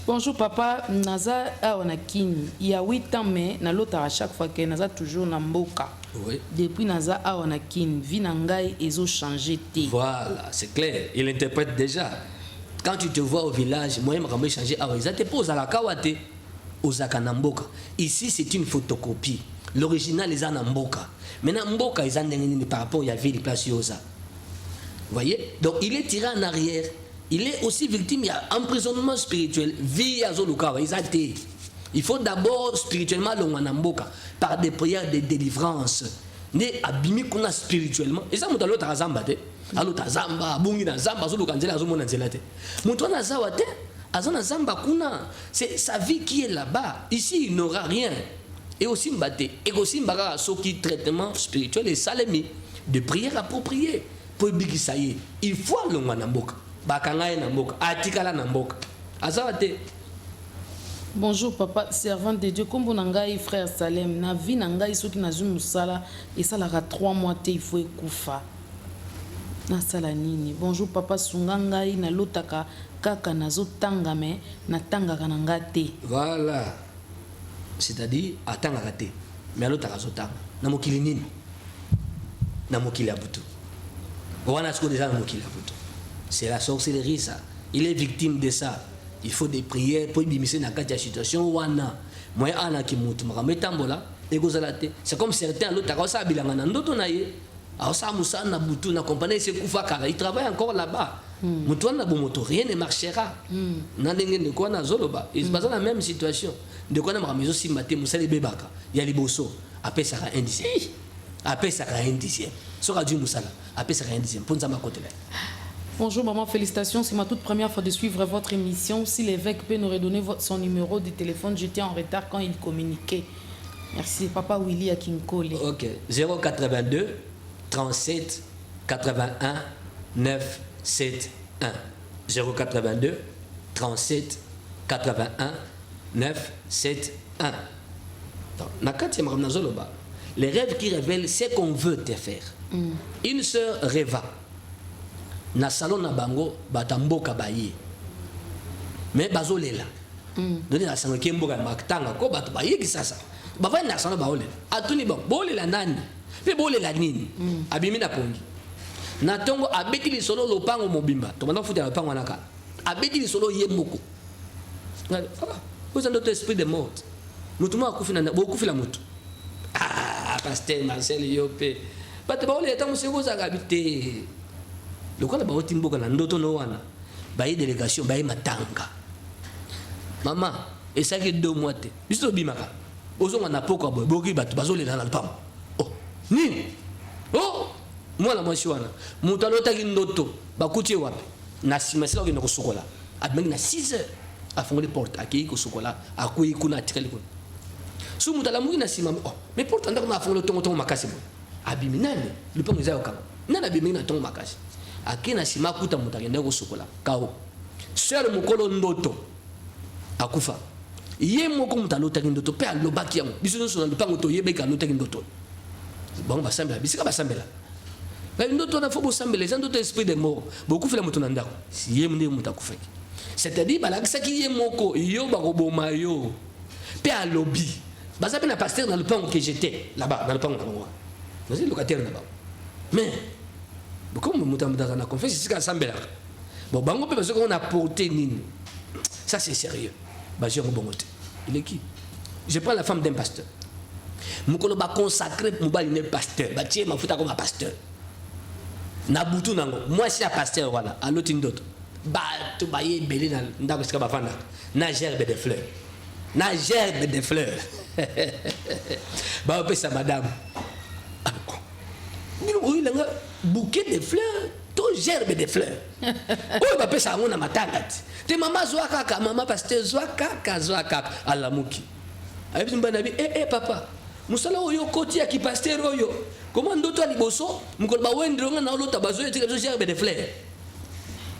bonjour papa, Naza Aonakin. Il y a 8 ans, mais na l'autre à chaque fois que Naza toujours na mboka. Oui. Depuis Naza Aonakin, Vinangai ils ont changé. Voilà, c'est clair. Il interprète déjà. Quand tu te vois au village, moi je vais changer. Ah, ils te posent à la kawate, aux akanamboka. Ici, c'est une photocopie. L'original est en mboka. Maintenant, mboka est en par rapport à la ville de place Yosa. Vous voyez? Donc, il est tiré en arrière. Il est aussi victime, il y a emprisonnement spirituel. Vie à Zolukawa, ils ont été. Il faut d'abord spirituellement l'onganamboka par des prières de délivrance. Ne abimi kuna spirituellement. Et ça mutu alota kazamba te. Alota zamba, bungi na zamba, zulu kanzela azomona nzela te. Mutu na zawa te, azana zamba kuna. C'est sa vie qui est là-bas. Ici, il n'aura rien. Et aussi mbate, et aussi mbaka soki traitement spirituel et salemi de prière appropriée. Pour bikisa ye, il faut l'onganamboka. Bakanga namboka, atikala namboka. Azawa te. Bonjour papa, servante de Dieu. Comme Bonangaï, frère Salem, na vie nangaï, ceux qui n'a jamais sala, et ça l'a 3 mois, il faut écoufa. Na sala nini. Bonjour papa, sungangaï, na lotaka, kaka nazo tangame, na tanga kanangate. Voilà. C'est-à-dire, à tangate. Mais à l'otaka zotanga. Na mokili nini. Na mokili abutu. Wana sko déjà na mokili abutu. C'est la sorcellerie ça. Il est victime de ça. Il faut des prières pour bimisser dans la situation wana. Moi ana ki mutu makambetambola ekozalate. C'est comme certains l'autre akosa bilanga na ndoto na ye. Akosa musa na butu na compagnie se kufa kala. Il travaille encore là-bas. Mutu na bomoto rien ne marchera. Na ndenge de quoi na zoloba. Il se passe la même situation. De quoi na mamizo simate musale bebaka. Ya liboso. Après ça un dixième. Après ça un dixième. Sera du musala. Après ça un dixième. Pour nzamba côté là. Bonjour maman, félicitations. C'est ma toute première fois de suivre votre émission. Si l'évêque peut nous redonner son numéro de téléphone, j'étais en retard quand il communiquait. Merci. Papa Willy à Kinkole. Ok. 082 37 81 9 7 1. 082 37 81 9 7 1. Les rêves qui révèlent ce qu'on veut te faire. Une sœur rêva. Na salon na bango batamboka baye mais bazolela doni na sango kemboka makitanga ko bato baye kisasa bavai na salon baolela atuni bon bolela nani pe bolela nini abimi na pongi na tongo abeti li solo lopango mobimba to bana futa lopango naka abeti li solo ye moko vous avez esprit de mort mutu mo akufina beaucoup fila mutu pasteur Marcel Yope bato baolela tamu sekoza kabite. Le quoi là-bas, Timboka, Nandoto Noana, Baye délégation, Baye Matanga. Maman, et ça qui 2 mois, juste au Bimaka. Osons on a pourquoi Bogi Bat, Bazole dans l'album. Oh, ni. Oh, moi la moitié, Moutalota Gindoto, Bakuti Wap, Nassima Sala qui Sokola. Admeng na 6 heures, à fond les portes, à Kiko Sokola, à Kui Kuna Tikaliko. Sous Moutalamou Nassima, oh, mais pourtant, on a fait le ton Makasimo. Abiminane, le pont des Aokam. Nana Bimina ton Makas. Akina sima kuta mutakende ko sokola kao sœur mukolo ndoto akufa ye moko mutalota ndoto pe alobaki yango biso so na lupango to yebeka lota ndoto bango basambela bisika basambela ba ndoto na fo bosambela za ndoto esprit de mort beaucoup fela mutu na ndako ye mne mutakufaki c'est-à-dire balakisa ki ye moko yo bakoboma yo pe alobi bazabe na pasteur dans le pango que j'étais là-bas dans le pango na moi c'est locataire là-bas mais comme nous sommes dans la conférence, c'est ce qu'on s'embête. Bon, on a porté Nini. Ça, c'est sérieux. Il est qui? Je prends la femme d'un pasteur. Je vais consacrer mon pasteur. Je vais faire comme un pasteur. Nabutu nango. Moi, c'est un pasteur. Voilà. À l'autre, d'autre. Tu vas y belé dans le scabafana. Na gerbe de fleurs. Na gerbe de fleurs. Bah, on peut ça, madame. Oui, là, bouquet de fleurs, tout gerbe de fleurs. Oui, on peut ça, on a ma tangate. Te maman zoakaka, maman pasteur zoakaka, à la mouki. Avec une bonne avis, papa, musala oyo koti qui pasteur oyo. Comment d'autres aliboso, mukol ba wendronga na l'autre bazo et tu gerbe de fleurs.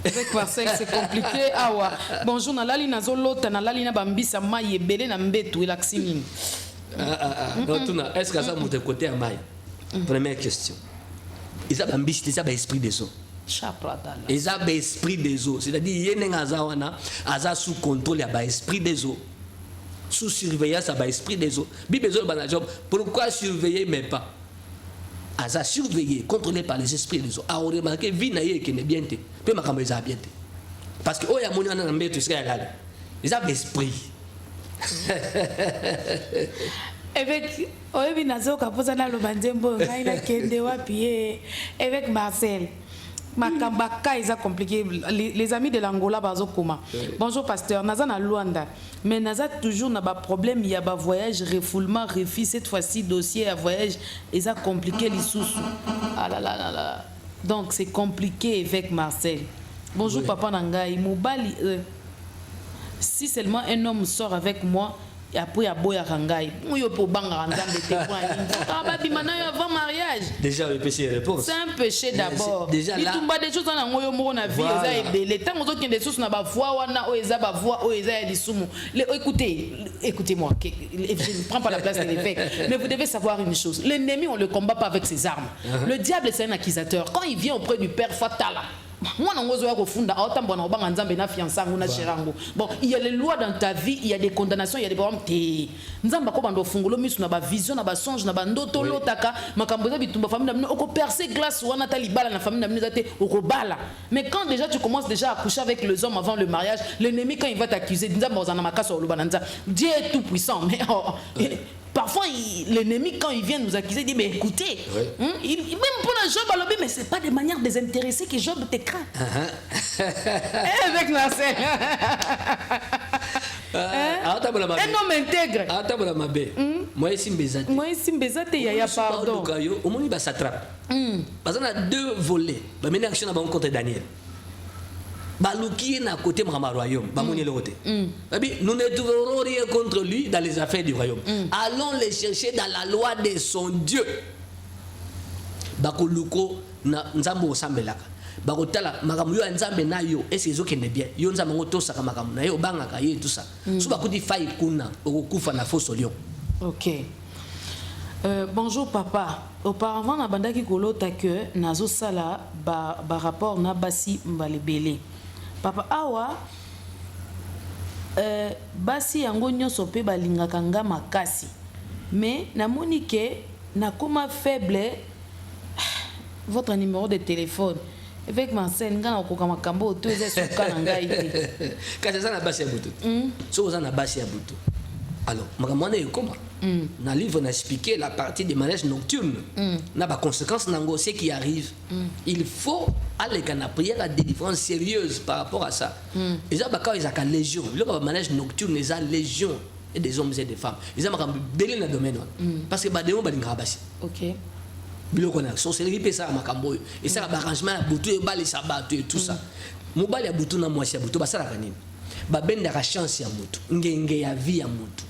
Avec Marcel, c'est compliqué. Awa. Bonjour, nalali nazolota, nalali na bambisa maye belé na mbetu elaximine. Est-ce que ça monte côté à maille? Première question. Ils ont un esprit des eaux. Ils ont un esprit des eaux. C'est-à-dire qu'il y a sous contrôle, il y a un esprit des eaux. Sous surveillance, il y a un esprit des eaux. Pourquoi surveiller, mais pas? Ils ont surveillé, contrôlé par les esprits des eaux. A remarqué, vie n'a qui n'est bien. Peu ma caméra a bien. Parce que, oh, il y a mon nom en bête, ils ont un esprit. Avec Nazo Kaposana le Banzembo, avec Marcel. Makambaka est compliqué. Les amis de l'Angola, bonjour pasteur. Naza na Luanda. Mais Naza toujours n'a pas problème. Il y a pas voyage, refoulement, refus. Cette fois-ci, dossier à voyage, ils a compliqué les sous. Ah là là là là. Donc c'est compliqué avec Marcel. Bonjour papa Nangai. Moubali. Si seulement un homme sort avec moi. Et après, il y a Boya Rangai. Avant mariage. Déjà, le péché est réponse. C'est un péché d'abord. Déjà là. Il y a des choses dans la vie. Les temps où il y a des choses dans la voix, écoutez-moi, je ne prends pas la place de l'évêque. Mais vous devez savoir une chose. L'ennemi, on ne le combat pas avec ses armes. Le diable, c'est un accusateur. Quand il vient auprès du Père Fatala, bon, il y a les lois dans ta vie, il y a des condamnations, il y a des problèmes. Vision, songe, mais quand déjà tu commences déjà à coucher avec les hommes avant le mariage, l'ennemi quand il va t'accuser, Dieu est tout puissant, mais parfois, l'ennemi, quand il vient nous accuser, il dit, mais écoutez, même pour le Job, mais ce n'est pas de manière désintéressée que Job te craint. Avec Marcel. Un homme intègre. Moi, ici, il y a pardon. Au moins, il s'attrape. Parce qu'on a deux volets. Il y a action contre Daniel. Balouki na côté Mama royaume, nous ne trouverons rien contre lui dans les affaires du royaume. Allons les chercher dans la loi de son Dieu. Bakoluko na nzambo osambelaka. Bakotala makamu yo nzambe na yo est-ce que kende bien. Yo nzambe ngoto saka makamu na yo bangaka ye tout ça. So bakudi fai kuna okufa na fosso lion. OK. Bonjour papa. Auparavant na bandaki kolota que nazo sala ba rapport na basi mbalebele. Papa awa basi yango nyonso pe balingaka nga makasi. Mais namoni ke nakoma faible votre numéro de téléphone. Avec Marcel nga nakoka makambo to ezasuka na ngai te. Kasi za na basi ya butu. So za na basi ya butu. Alors, makamwana ekoma. Na livre n'a expliqué la partie des mariages nocturnes. N'a pas conséquence nangosé qui arrive. Il faut aller à la prière à des différences sérieuses par rapport à ça. Ils ont quand ils ont la légion. Le mariage nocturne, ils ont légion et des hommes et des femmes. Ils ont belé dans le domaine parce que bademo balingrabasi. OK. Bilo kona sorcellerie pe ça makambo et ça l'arrangement la butu et bali sabat et tout ça. Mobali ya butu na mwasi ya butu basala kanini. Ba benda ka chance ya mutu. Ngenge ya vie ya mutu.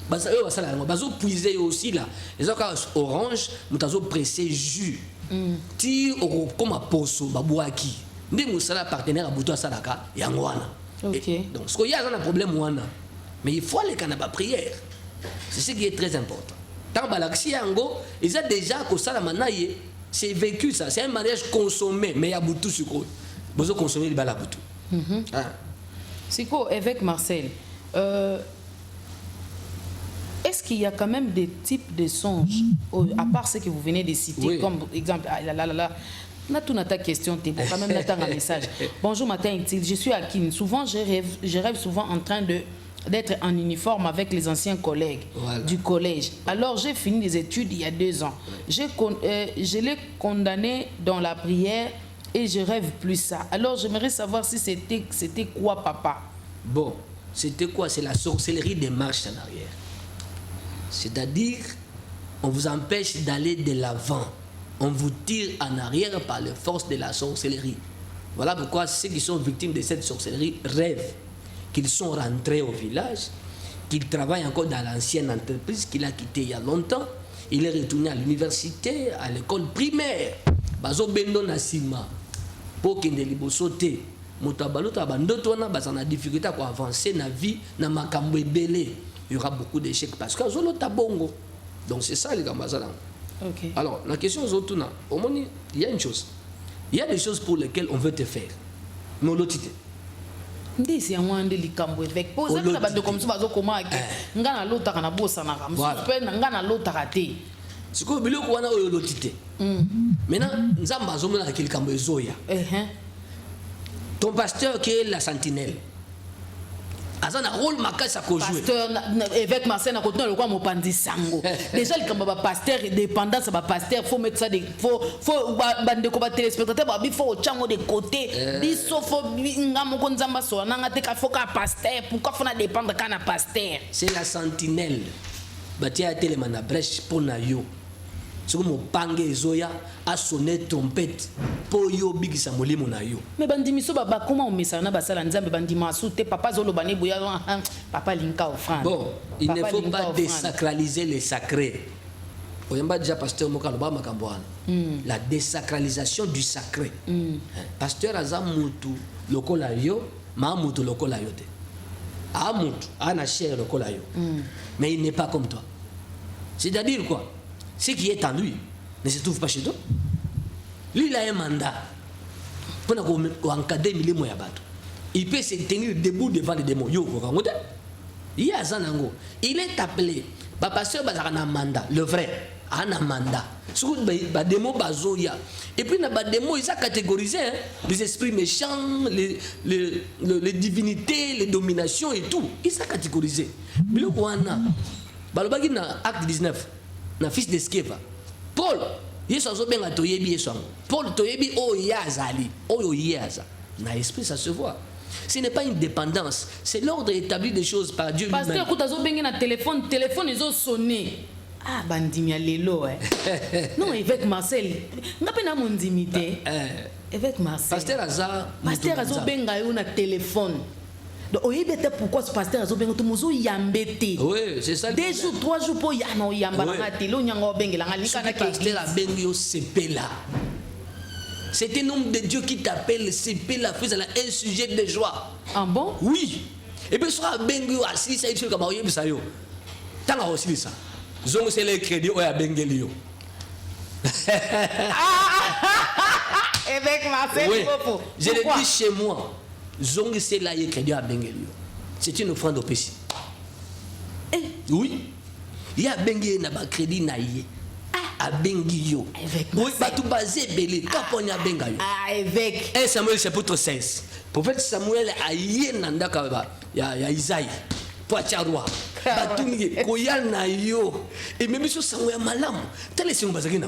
Basa eux basala ngo bazo puiser aussi là. Les autres orange, mutazo presser jus. Ti au comme poso babouaki. Ndi musala partenaire à butu asalaka yango wana. OK. Donc ce qu'il y a un problème wana. Mais il faut aller canaba prière. C'est ce qui est très important. Tant balaxi yango, ils ont déjà que ça la manaye, c'est vécu ça, c'est un mariage consommé mais il y a beaucoup de sucre. Besoin consommer le balabutu. C'est quoi avec Marcel? Est-ce qu'il y a quand même des types de songes, à part ce que vous venez de citer, comme exemple, on a tout ta question, tu quand même un message. Bonjour matin, je suis Akin. Souvent, je rêve souvent en train d'être en uniforme avec les anciens collègues du collège. Alors, j'ai fini les études il y a 2 ans. Je l'ai condamné dans la prière et je rêve plus ça. Alors, j'aimerais savoir si c'était quoi, papa? Bon, c'était quoi? C'est la sorcellerie des marches en arrière. C'est-à-dire, on vous empêche d'aller de l'avant. On vous tire en arrière par les forces de la sorcellerie. Voilà pourquoi ceux qui sont victimes de cette sorcellerie rêvent qu'ils sont rentrés au village, qu'ils travaillent encore dans l'ancienne entreprise qu'il a quittée il y a longtemps. Il est retourné à l'université, à l'école primaire. Bazo bendo na sima. Pour qu'il ne libosote. Motabalota bandoto na bazana difficulté pour avancer na vie na makambo belé. Il y aura beaucoup d'échecs parce que zolo tabongo. Donc c'est ça les gambazala. OK. Alors la question est autour na. Au moins il y a une chose. Il y a des choses pour lesquelles on veut te faire. Non lotité. Ndisi amwande likambo avec poza na bando comme ça bazo koma ke ngana lota kana bosa na kam super ngana lota raté. Siko biloko wana oyo lotité. Maintenant nzamba azomona ke likambo ezoya. Ton pasteur qui est la sentinelle azana rôle makasi akojouer pasteur évêque Marcel na continue le quoi mopandi sango déjà le kamba pasteur dépendance ba pasteur faut mettre ça de faut bande ko ba téléspectateur ba bi faut chango de côté biso faut ngamo ko nzamba so na ngate ka faut ka pasteur pourquoi faut na dépendre kana pasteur c'est la sentinelle batia telema na brèche pour na yo soki mopange ezoya a sonné trompette po yo bigisa molimo na yo mais bandimiso baba comment on met ça na basala nzambe bandima soute papa zolo bane boya papa linka offrande bon il ne faut pas désacraliser les sacrés oyamba déjà pasteur mokalo makambo wana la désacralisation du sacré pasteur aza mutu lokola yo ma mutu lokola yo te a mutu ana cher lokola yo mais il n'est pas comme toi c'est-à-dire quoi. Ce qui est en lui ne se trouve pas chez toi. Lui, il a un mandat pour encadrer les mots. Il peut se tenir debout devant les démons. Il est appelé. Pasteur a un mandat. Le vrai a un mandat. Et puis, les démons, ils sont catégorisés. Les esprits méchants, les divinités, les dominations et tout. Ils sont catégorisés. Mais le acte 19. Na fils de Skeva Paul yeso azobenga toyebi yeso Paul toyebi o yazali o yaza na esprit ça se voit. Ce n'est pas une dépendance, c'est l'ordre établi des choses par Dieu lui-même. Pasteur écoute azobenga na téléphone ils ont sonné ah bandimia lelo non évêque Marcel ngape na mondimité évêque Marcel pasteur azobenga yo na téléphone. Donc, pourquoi ce pasteur a besoin de tout yambete? Oui, c'est ça. 2 jours, 3 jours pour yano yambalangati, lo nyango bengela ngalika na pasteur a bengio sepela. C'est un homme de Dieu qui t'appelle sepela, faisant un sujet de joie. Ah bon? Oui. Et puis soit bengio assis ça il fait comme oyebi ça yo. Tanga aussi ça. Zongo c'est le crédit oya bengelio. Avec Marcel Popo. Je le dis chez moi. Zongi c'est là y crédit à Bengelio. C'est une offrande au péché. Oui. Il y a Bengelio na ba crédit na yé. À Bengelio. Oui, ba tout basé belé. Quand a Bengayo. Ah évêque. 1 Samuel chapitre 16. Prophète Samuel a yé nanda ka ba ya Isaïe. Pour roi. Ba tout ni koya na yo. Et même sur Samuel malam. Telle c'est on bazaki na.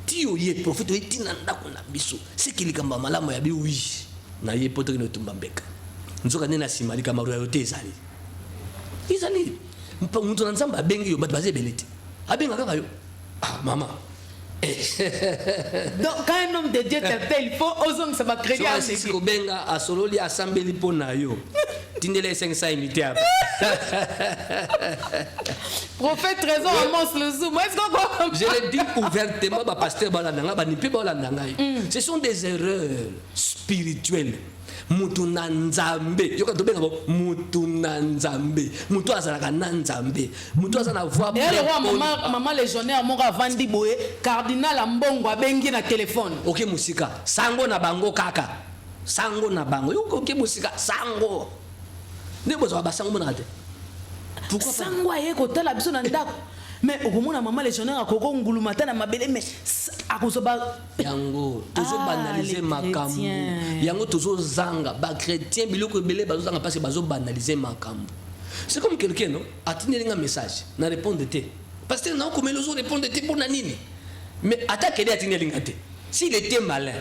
Ti yo yé prophète yi tinanda ko na biso. C'est qu'il kamba malam ya bi oui. Na ye poto no tumbambeka nzoka nena simali kama royauté ezali mpa nzamba abengi yo bato baze belete abenga kaka yo ah maman donc quand un homme de Dieu t'appelle il faut osons ça va créer un si kobenga asololi asambeli pona yo tindele 500 unité apa prophète trésor Amos le zoom est-ce qu'on je le dis ouvertement ba pasteur balandanga ba nipe balandanga ce sont des erreurs spirituelles. Mutu na nzambe yoka tobenga mutu na nzambe mutu azalaka na nzambe mutu azana voix et le roi maman légionnaire moko avandi boye cardinal ambongo abengi na téléphone ok musika sango na bango kaka sango na bango yoko ok musika sango nebo za basango na te pourquoi sango aye kotala biso na ndako mais okomona maman légionnaire akoko ngulumata na mabele mais akozoba yango tozo banaliser makambo yango tozo zanga ba chrétien biloko belé bazo zanga parce que bazo banaliser makambo c'est comme quelqu'un non atineli un message na répondre te parce que non comme les autres répondre te pour nanini mais attaque les atineli ngate s'il était malin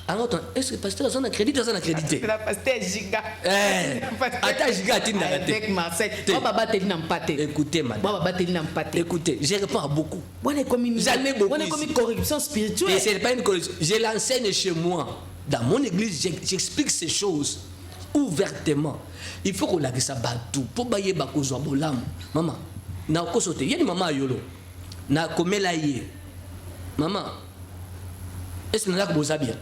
alors est-ce que pasteur a un crédit dans un crédité la pasteur giga attends giga tinda avec Marcel baba teli na mpate écoutez madame baba teli na mpate écoutez je réponds à beaucoup jamais beaucoup on est comme une corruption spirituelle et c'est pas une corruption je l'enseigne chez moi dans mon église j'explique ces choses ouvertement il faut qu'on la ça batou pour bailler bakozwa bolam maman na kosote yeni maman yolo na komela ye maman est-ce que na ko boza bien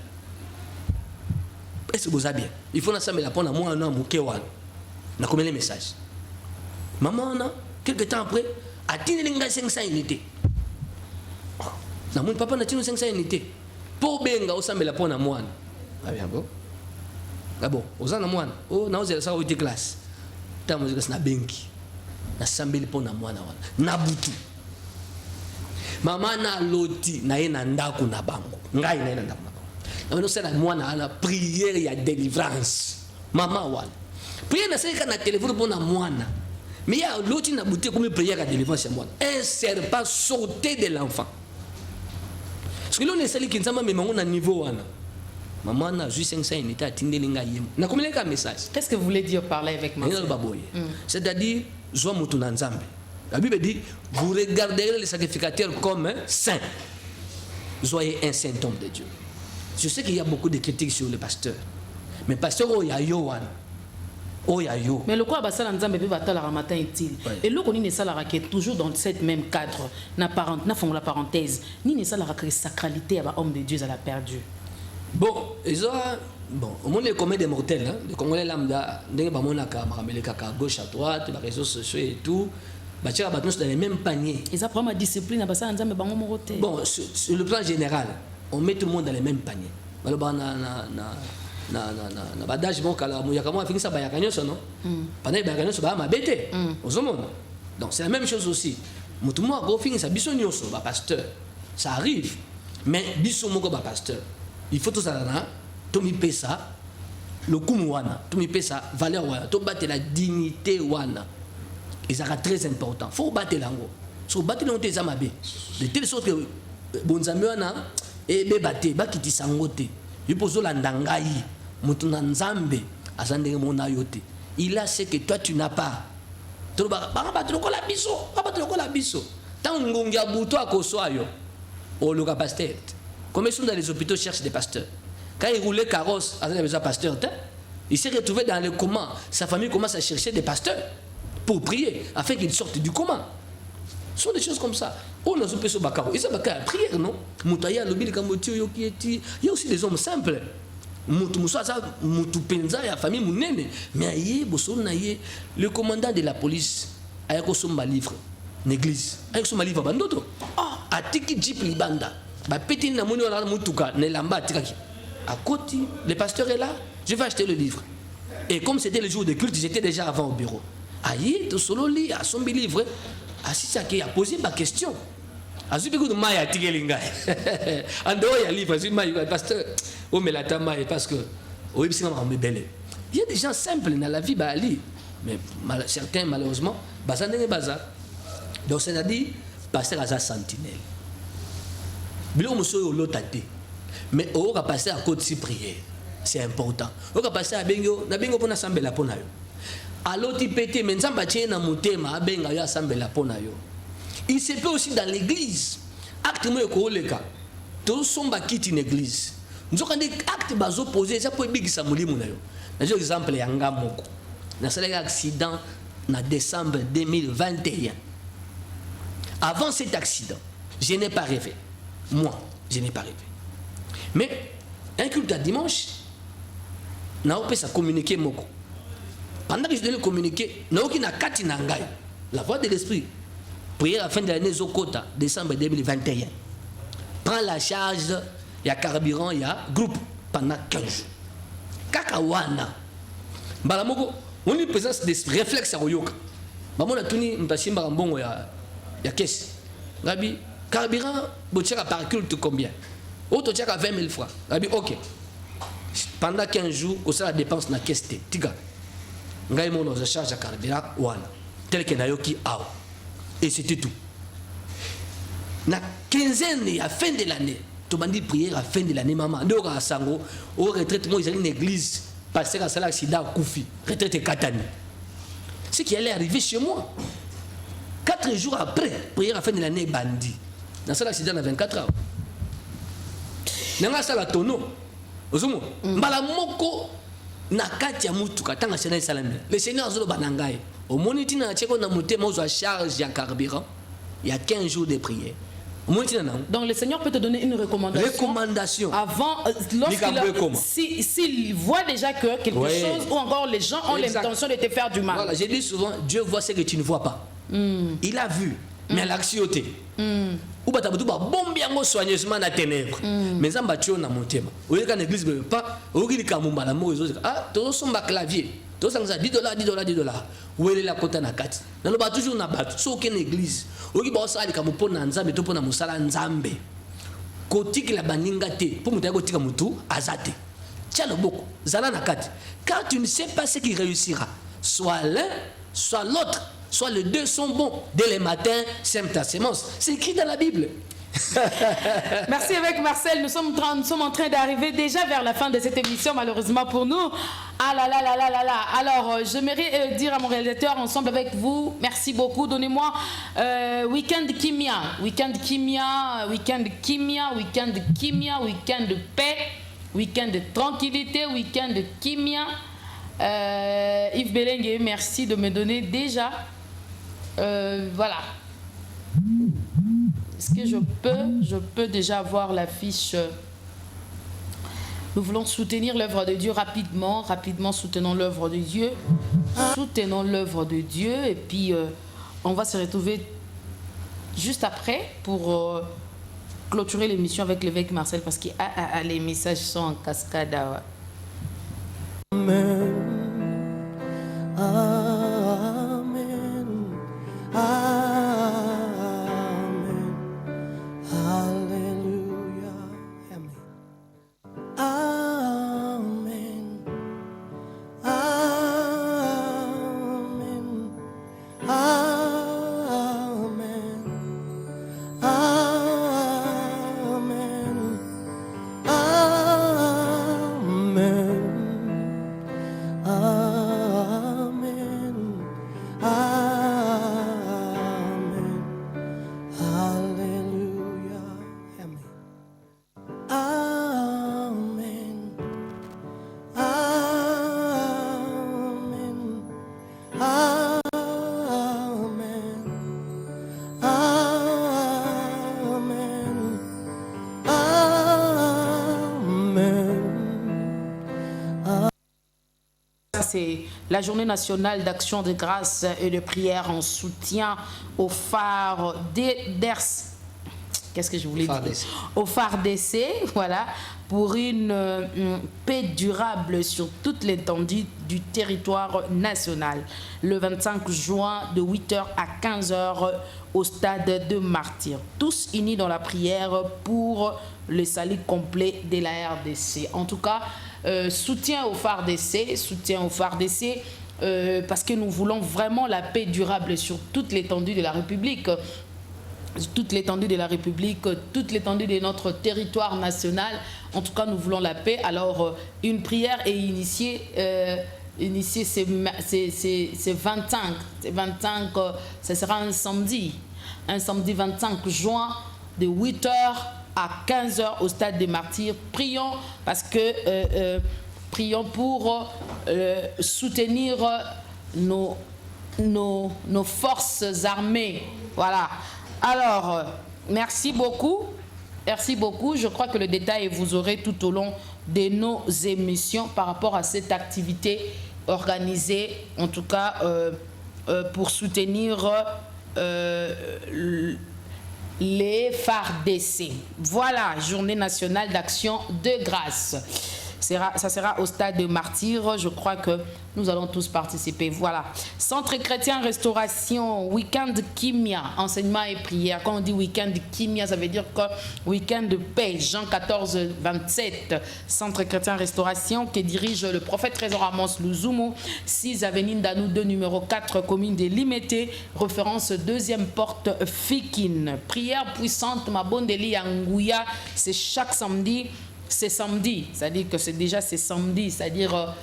est-ce que vous avez bien il faut ensemble la prendre moi non mukewan na comme les messages maman na quelque temps après a tini linga 500 unités na mon papa na tini 500 unités pour benga ensemble la prendre moi ah bien bon ah bon ozana moi oh na ozela ça au classe ta musique na benki na sambeli pona mwana wana na butu mama na loti na ye na ndako na bango ngai na ndako na c'est la moi na prière ya délivrance maman wala Prière na seka na téléphone pour na moine. Mais il y a l'autre qui a bouté comme prière à délivrance chez moi. Un serpent sauté de l'enfant. Parce que là, on est celui qui nous a mis à niveau. Maman a juste 500 unités à Tindelinga Yem. On a combien de messages? Qu'est-ce que vous voulez dire parler avec moi? C'est-à-dire, Zoa Moutounanzambe. La Bible dit, vous regarderez les sacrificateurs comme saints. Soyez un saint homme de Dieu. Je sais qu'il y a beaucoup de critiques sur le pasteur. Mais pasteur, oh, il y a Yohan. Mais le quoi basala nzambe peut battre la matin utile. Et le koni ne salara qui est toujours dans cette même cadre. Na la parenthèse. Ni ne salara que sacralité à homme de Dieu à la perdu. Bon, ils ont bon, au monde est comme des mortels, hein. Les Congolais lambda, dès que mon aka maramele kaka gauche à droite, les réseaux sociaux et tout, bah tu as battu dans les mêmes paniers. Ils apprennent ma discipline à basala nzambe bango moroté. Bon, sur le plan général, on met tout le monde dans les mêmes paniers. Alors na badage bon kala muyaka mo afini sa bayaka nyoso non pendant bayaka nyoso ba mabete ozomona. Donc c'est la même chose aussi. Mutu mo go fini sa biso nyoso ba pasteur, ça arrive, mais biso moko ba pasteur, il faut tout ça là to mi pesa le kumu wana, to mi pesa valeur wana, to battre la dignité wana, et ça sera très important. Faut battre lango, so battre non te zamabe de telle sorte que bonzambe wana et be battre ba kiti sangote il pose la ndangai mutuna nzambe azandenge mona yote il a ce que toi tu n'as pas to ba ko la biso tant ngongia buto akoso yo o le pasteur comme ils sont dans les hôpitaux cherchent des pasteurs quand il roulait carrosse avec besoin pasteur il s'est retrouvé dans le coma, sa famille commence à chercher des pasteurs pour prier afin qu'ils sortent du coma. Ce sont des choses comme ça. On a soupé sur Bakaro. Et ça, Bakaro, prière, non? Moutaya, le bil, il y a aussi des hommes simples. Moutou Penza, la famille Mounene. Mais le commandant de la police a un livre, l'église. A un livre, bandoto. A tiki jeep libanda. Ba pétin na mouni wala moutouka, ne lamba tikaki. À côté, le pasteur est là, je vais acheter le livre. Et comme c'était le jour de culte, j'étais déjà avant au bureau. Aïe, tout solo lit, à son livre. Assis qui a posé ma question. Azubi de Maya Tigelinga. En dehors, il y a un livre, Maya, pasteur, oh, mais la tamaille, parce que, oh, il y a des gens simples dans la vie, mais certains, malheureusement, bazar n'est bazar. Donc, c'est-à-dire, pasteur à sa sentinelle. Bilo monsieur lotate. Mais on va passer à côté de prière. C'est important. On va passer à Bengo, na Bengo pour na sambela pour na yo. Alors tu pété, mais nzamba tchena mutema benga ya sambela pona yo. Il se peut aussi dans l'église. Acte mo ko leka. To somba kiti une église. Nzoka ndi acte bazo poser ça peut bigisa mulimu na yo. Na jo exemple ya ngamoko. Na sala accident na décembre 2021. Avant cet accident, je n'ai pas rêvé. Moi, je n'ai pas rêvé. Mais un culte à dimanche, na opé ça communiquer moko. Pendant que je devais communiquer, la voix de l'esprit, prière à la fin de l'année Zokota, décembre 2021, prend la charge, il y a carburant, il y a groupe pendant 15 jours. Kakawana, Balamoko, on a une présence de réflexe à Oyoka. Bamona Tuni, Mpachim Barambongo, il y a caisse. Rabi, carburant, Botiaka par culte combien? Autre tchaka 20 000 francs. Rabi, ok. Pendant 15 jours, on a la dépense dans la caisse. Tiga. Ngai mon aux charge à carburant wana tel que nayoki aw et c'était tout. Na quinzaine à fin de l'année to bandi prière à fin de l'année maman ndora sango au retraite moi ils allaient une église passer à sala accident koufi retraite katani. Ce qui allait arriver chez moi 4 jours après prière à fin de l'année bandi dans sala accident à 24 heures nanga sala tono ozumo mbala moko Nakatia mutuka tanga sena salami. Le Seigneur azolo banangai. Au moniti na tcheko na mutema ozo charge ya carburant. Il y a 15 jours de prière. Donc le Seigneur peut te donner une recommandation. Avant, s'il voit déjà que quelque chose ou encore les gens ont l'intention de te faire du mal. Voilà, je dis souvent, Dieu voit ce que tu ne vois pas. Il a vu, mais l'actionné. Ou pas tabutu ba bombi yango soigneusement na ténèbres. Mais en battu na motema. Au lieu qu'en église pas, au lieu qu'amumba la mo ah, to somba clavier. To sangza $10. Où est la kota na kati. Na lo ba toujours na bat. So aucune église. Au lieu ba osali ka mopo na nzambe to pona musala nzambe. Kotiki la baninga te. Pour muta kotika mutu azate. Tiens le beaucoup. Zala nakati. Car tu ne sais pas ce qui réussira. Soit l'un, soit l'autre. Soit les deux sont bons. Dès le matin, sème ta sémence. C'est écrit dans la Bible. Merci avec Marcel. Nous sommes en train d'arriver déjà vers la fin de cette émission, malheureusement pour nous. Ah là là là là là là. Alors, j'aimerais dire à mon réalisateur, ensemble avec vous, merci beaucoup. Donnez-moi week-end Kimia. Week-end Kimia, week-end Kimia, week-end Kimia, week-end de paix, week-end de tranquillité, week-end de Kimia. Yves Belengue, merci de me donner déjà. Voilà. Est-ce que je peux déjà avoir l'affiche? Nous voulons soutenir l'œuvre de Dieu rapidement, soutenons l'œuvre de Dieu. Soutenons l'œuvre de Dieu et puis on va se retrouver juste après pour clôturer l'émission avec l'évêque Marcel parce que les messages sont en cascade. Amen. Amen. Amen. Hallelujah. Amen. Amen. Amen. Amen. Amen. Amen. Amen. Hallelujah. Amen. Amen. Amen. Amen. Amen. C'est la journée nationale d'action de grâce et de prière en soutien au phare d'Ers. Qu'est-ce que je voulais dire? Au phare d'essai, voilà, pour une paix durable sur toute l'étendue du territoire national. Le 25 juin de 8h à 15h au stade de Martyrs. Tous unis dans la prière pour le salut complet de la RDC. En tout cas, soutien au phare d'essai, parce que nous voulons vraiment la paix durable sur toute l'étendue de la République. Toute l'étendue de la République, toute l'étendue de notre territoire national. En tout cas, nous voulons la paix. Alors, une prière est initiée c'est 25. C'est 25, ça sera un samedi 25 juin de 8h à 15h au stade des Martyrs. Prions parce que prions pour soutenir nos forces armées. Voilà. Alors, merci beaucoup. Merci beaucoup. Je crois que le détail vous aurez tout au long de nos émissions par rapport à cette activité organisée, en tout cas pour soutenir les phares d'essai. Voilà, journée nationale d'action de grâce. Ça sera au stade de Martyrs. Je crois que nous allons tous participer. Voilà. Centre chrétien restauration, week-end Kimia, enseignement et prière. Quand on dit week-end Kimia, ça veut dire que week-end de paix. Jean 14, 27. Centre chrétien restauration que dirige le prophète Trésor Amos Luzumu. 6 avenue Ndanou 2, numéro 4, commune de Limete. Référence 2e porte Fikine. Prière puissante, Mabondeli Angouya. C'est chaque samedi. C'est samedi, c'est-à-dire que c'est samedi, c'est-à-dire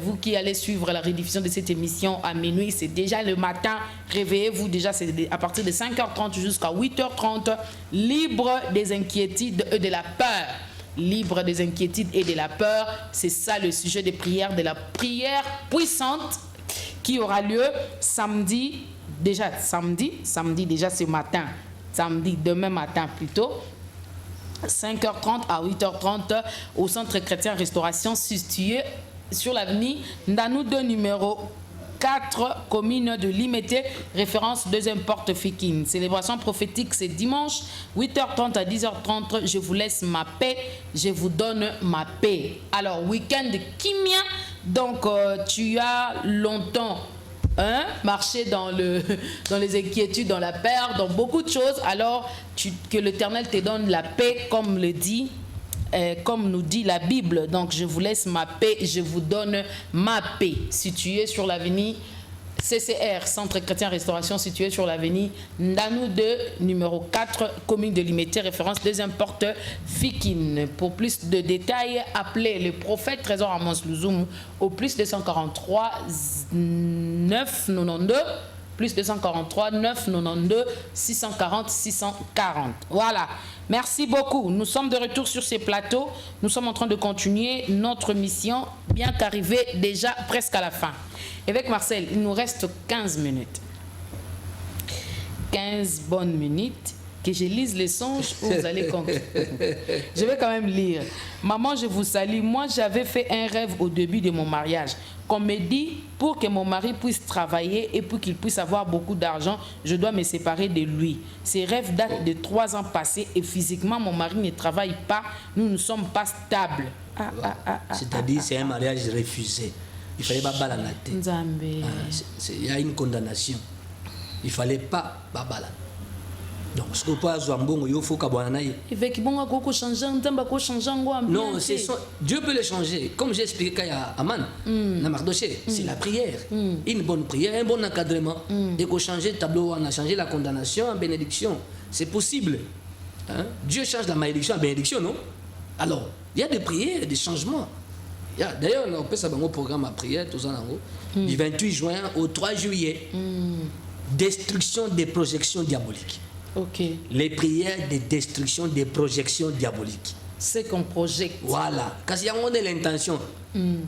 vous qui allez suivre la rediffusion de cette émission à minuit, c'est déjà le matin, réveillez-vous déjà, c'est à partir de 5h30 jusqu'à 8h30, libre des inquiétudes et de la peur. Libre des inquiétudes et de la peur, c'est ça le sujet des prières, de la prière puissante qui aura lieu samedi déjà ce matin, samedi, demain matin plutôt, 5h30 à 8h30 au Centre chrétien restauration situé sur l'avenue Ndanou 2 numéro 4, commune de Limete, référence 2e porte Fikine. Célébration prophétique, c'est dimanche 8h30 à 10h30. Je vous laisse ma paix, je vous donne ma paix. Alors, week-end Kimia, donc tu as longtemps marché dans les inquiétudes, dans la peur, dans beaucoup de choses. Alors, que l'Éternel te donne la paix, comme le dit comme nous dit la Bible. Donc je vous laisse ma paix, je vous donne ma paix. Situé sur l'avenue CCR, Centre Chrétien Restauration, situé sur l'avenue Ndanou 2, numéro 4, commune de Limité, référence deuxième porte Fikine. Pour plus de détails, appelez le prophète Trésor Amos Louzoum au plus 243 992 plus 243 992 640 640. Voilà. Merci beaucoup. Nous sommes de retour sur ces plateaux. Nous sommes en train de continuer notre mission, bien qu'arrivée déjà presque à la fin. Avec Marcel, il nous reste 15 minutes. 15 bonnes minutes. Que je lise les songes où vous allez conclure. Je vais quand même lire. Maman, je vous salue. Moi, j'avais fait un rêve au début de mon mariage. Qu'on me dit, pour que mon mari puisse travailler et pour qu'il puisse avoir beaucoup d'argent, je dois me séparer de lui. Ces rêves datent de 3 ans passés et physiquement, mon mari ne travaille pas. Nous ne sommes pas stables. C'est-à-dire, c'est un mariage refusé. Il fallait pas balater. Il y a une condamnation. Il fallait pas balater. Donc, ce que vous pouvez faire, il faut que non, Dieu peut le changer. Comme j'ai expliqué à Aman, c'est la prière. Une bonne prière, un bon encadrement. Et qu'on change le tableau, on a changé la condamnation en bénédiction. C'est possible. Hein? Dieu change la malédiction en bénédiction, non? Alors, il y a des prières, des changements. D'ailleurs, on peut savoir un programme à prière, tout ça, du 28 juin au 3 juillet. Destruction des projections diaboliques. Okay. Les prières de destruction des projections diaboliques. C'est qu'on projette. Voilà. Quand il y a l'intention,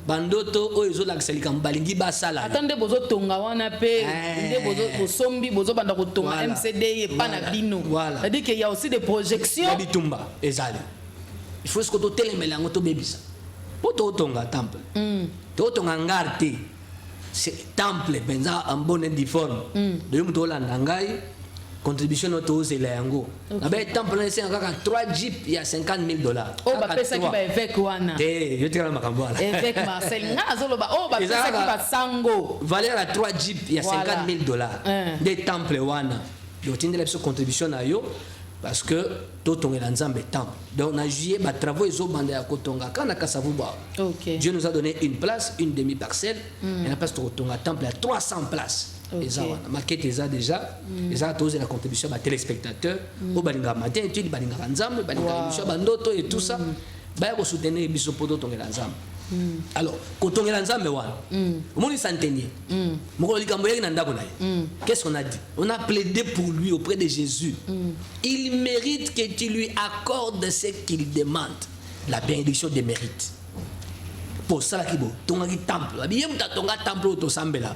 bandoto oizo la kselikan balingi basala. Attendez bozo tonga wana pe, ndé bozo sombi bozo banda ko tonga MCD et pana bino. Voilà. C'est-à-dire qu'il y a aussi des projections. Il tumba ezali. Il faut ce que to telemela ngoto bebisa. Po to tonga temple. To tonga ngarte. C'est temple benza en bonne difforme. De yum to la ndangai. Contribution autorisée c'est yango. Na ba temple c'est encore 3 jeeps il y a $50,000. Oh ba pesa ki ba évêque wana. Je te la makambo ala. Évêque Marcel ngazo lo ba oh ba pesa ki ba sango. Valeur à 3 jeeps il y a $50,000. Des temples wana. Yo tindela biso contribution na yo parce que totongela nzambe temple. Donc na juillet ba travaux ezo bande ya kotonga kana kasavu ba. OK. Dieu nous a donné une place, une demi-parcelle et la place de kotonga temple à 300 places. Okay. Maquette eza déjà eza tosé la contribution à téléspectateurs au balinga matin et puis balinga nzambe balinga émission bandoto et tout ça ba ko soutenir biso poto tongela nzambe. Alors kotongela nzambe wana moni centenier moko likambo yaki na ndako na ye. Qu'est-ce qu'on a dit? On a plaidé pour lui auprès de Jésus. Il mérite que tu lui accordes ce qu'il demande, la bénédiction des mérites. Pour ça qui bo tonga ki temple abiye muta tonga temple to sambela.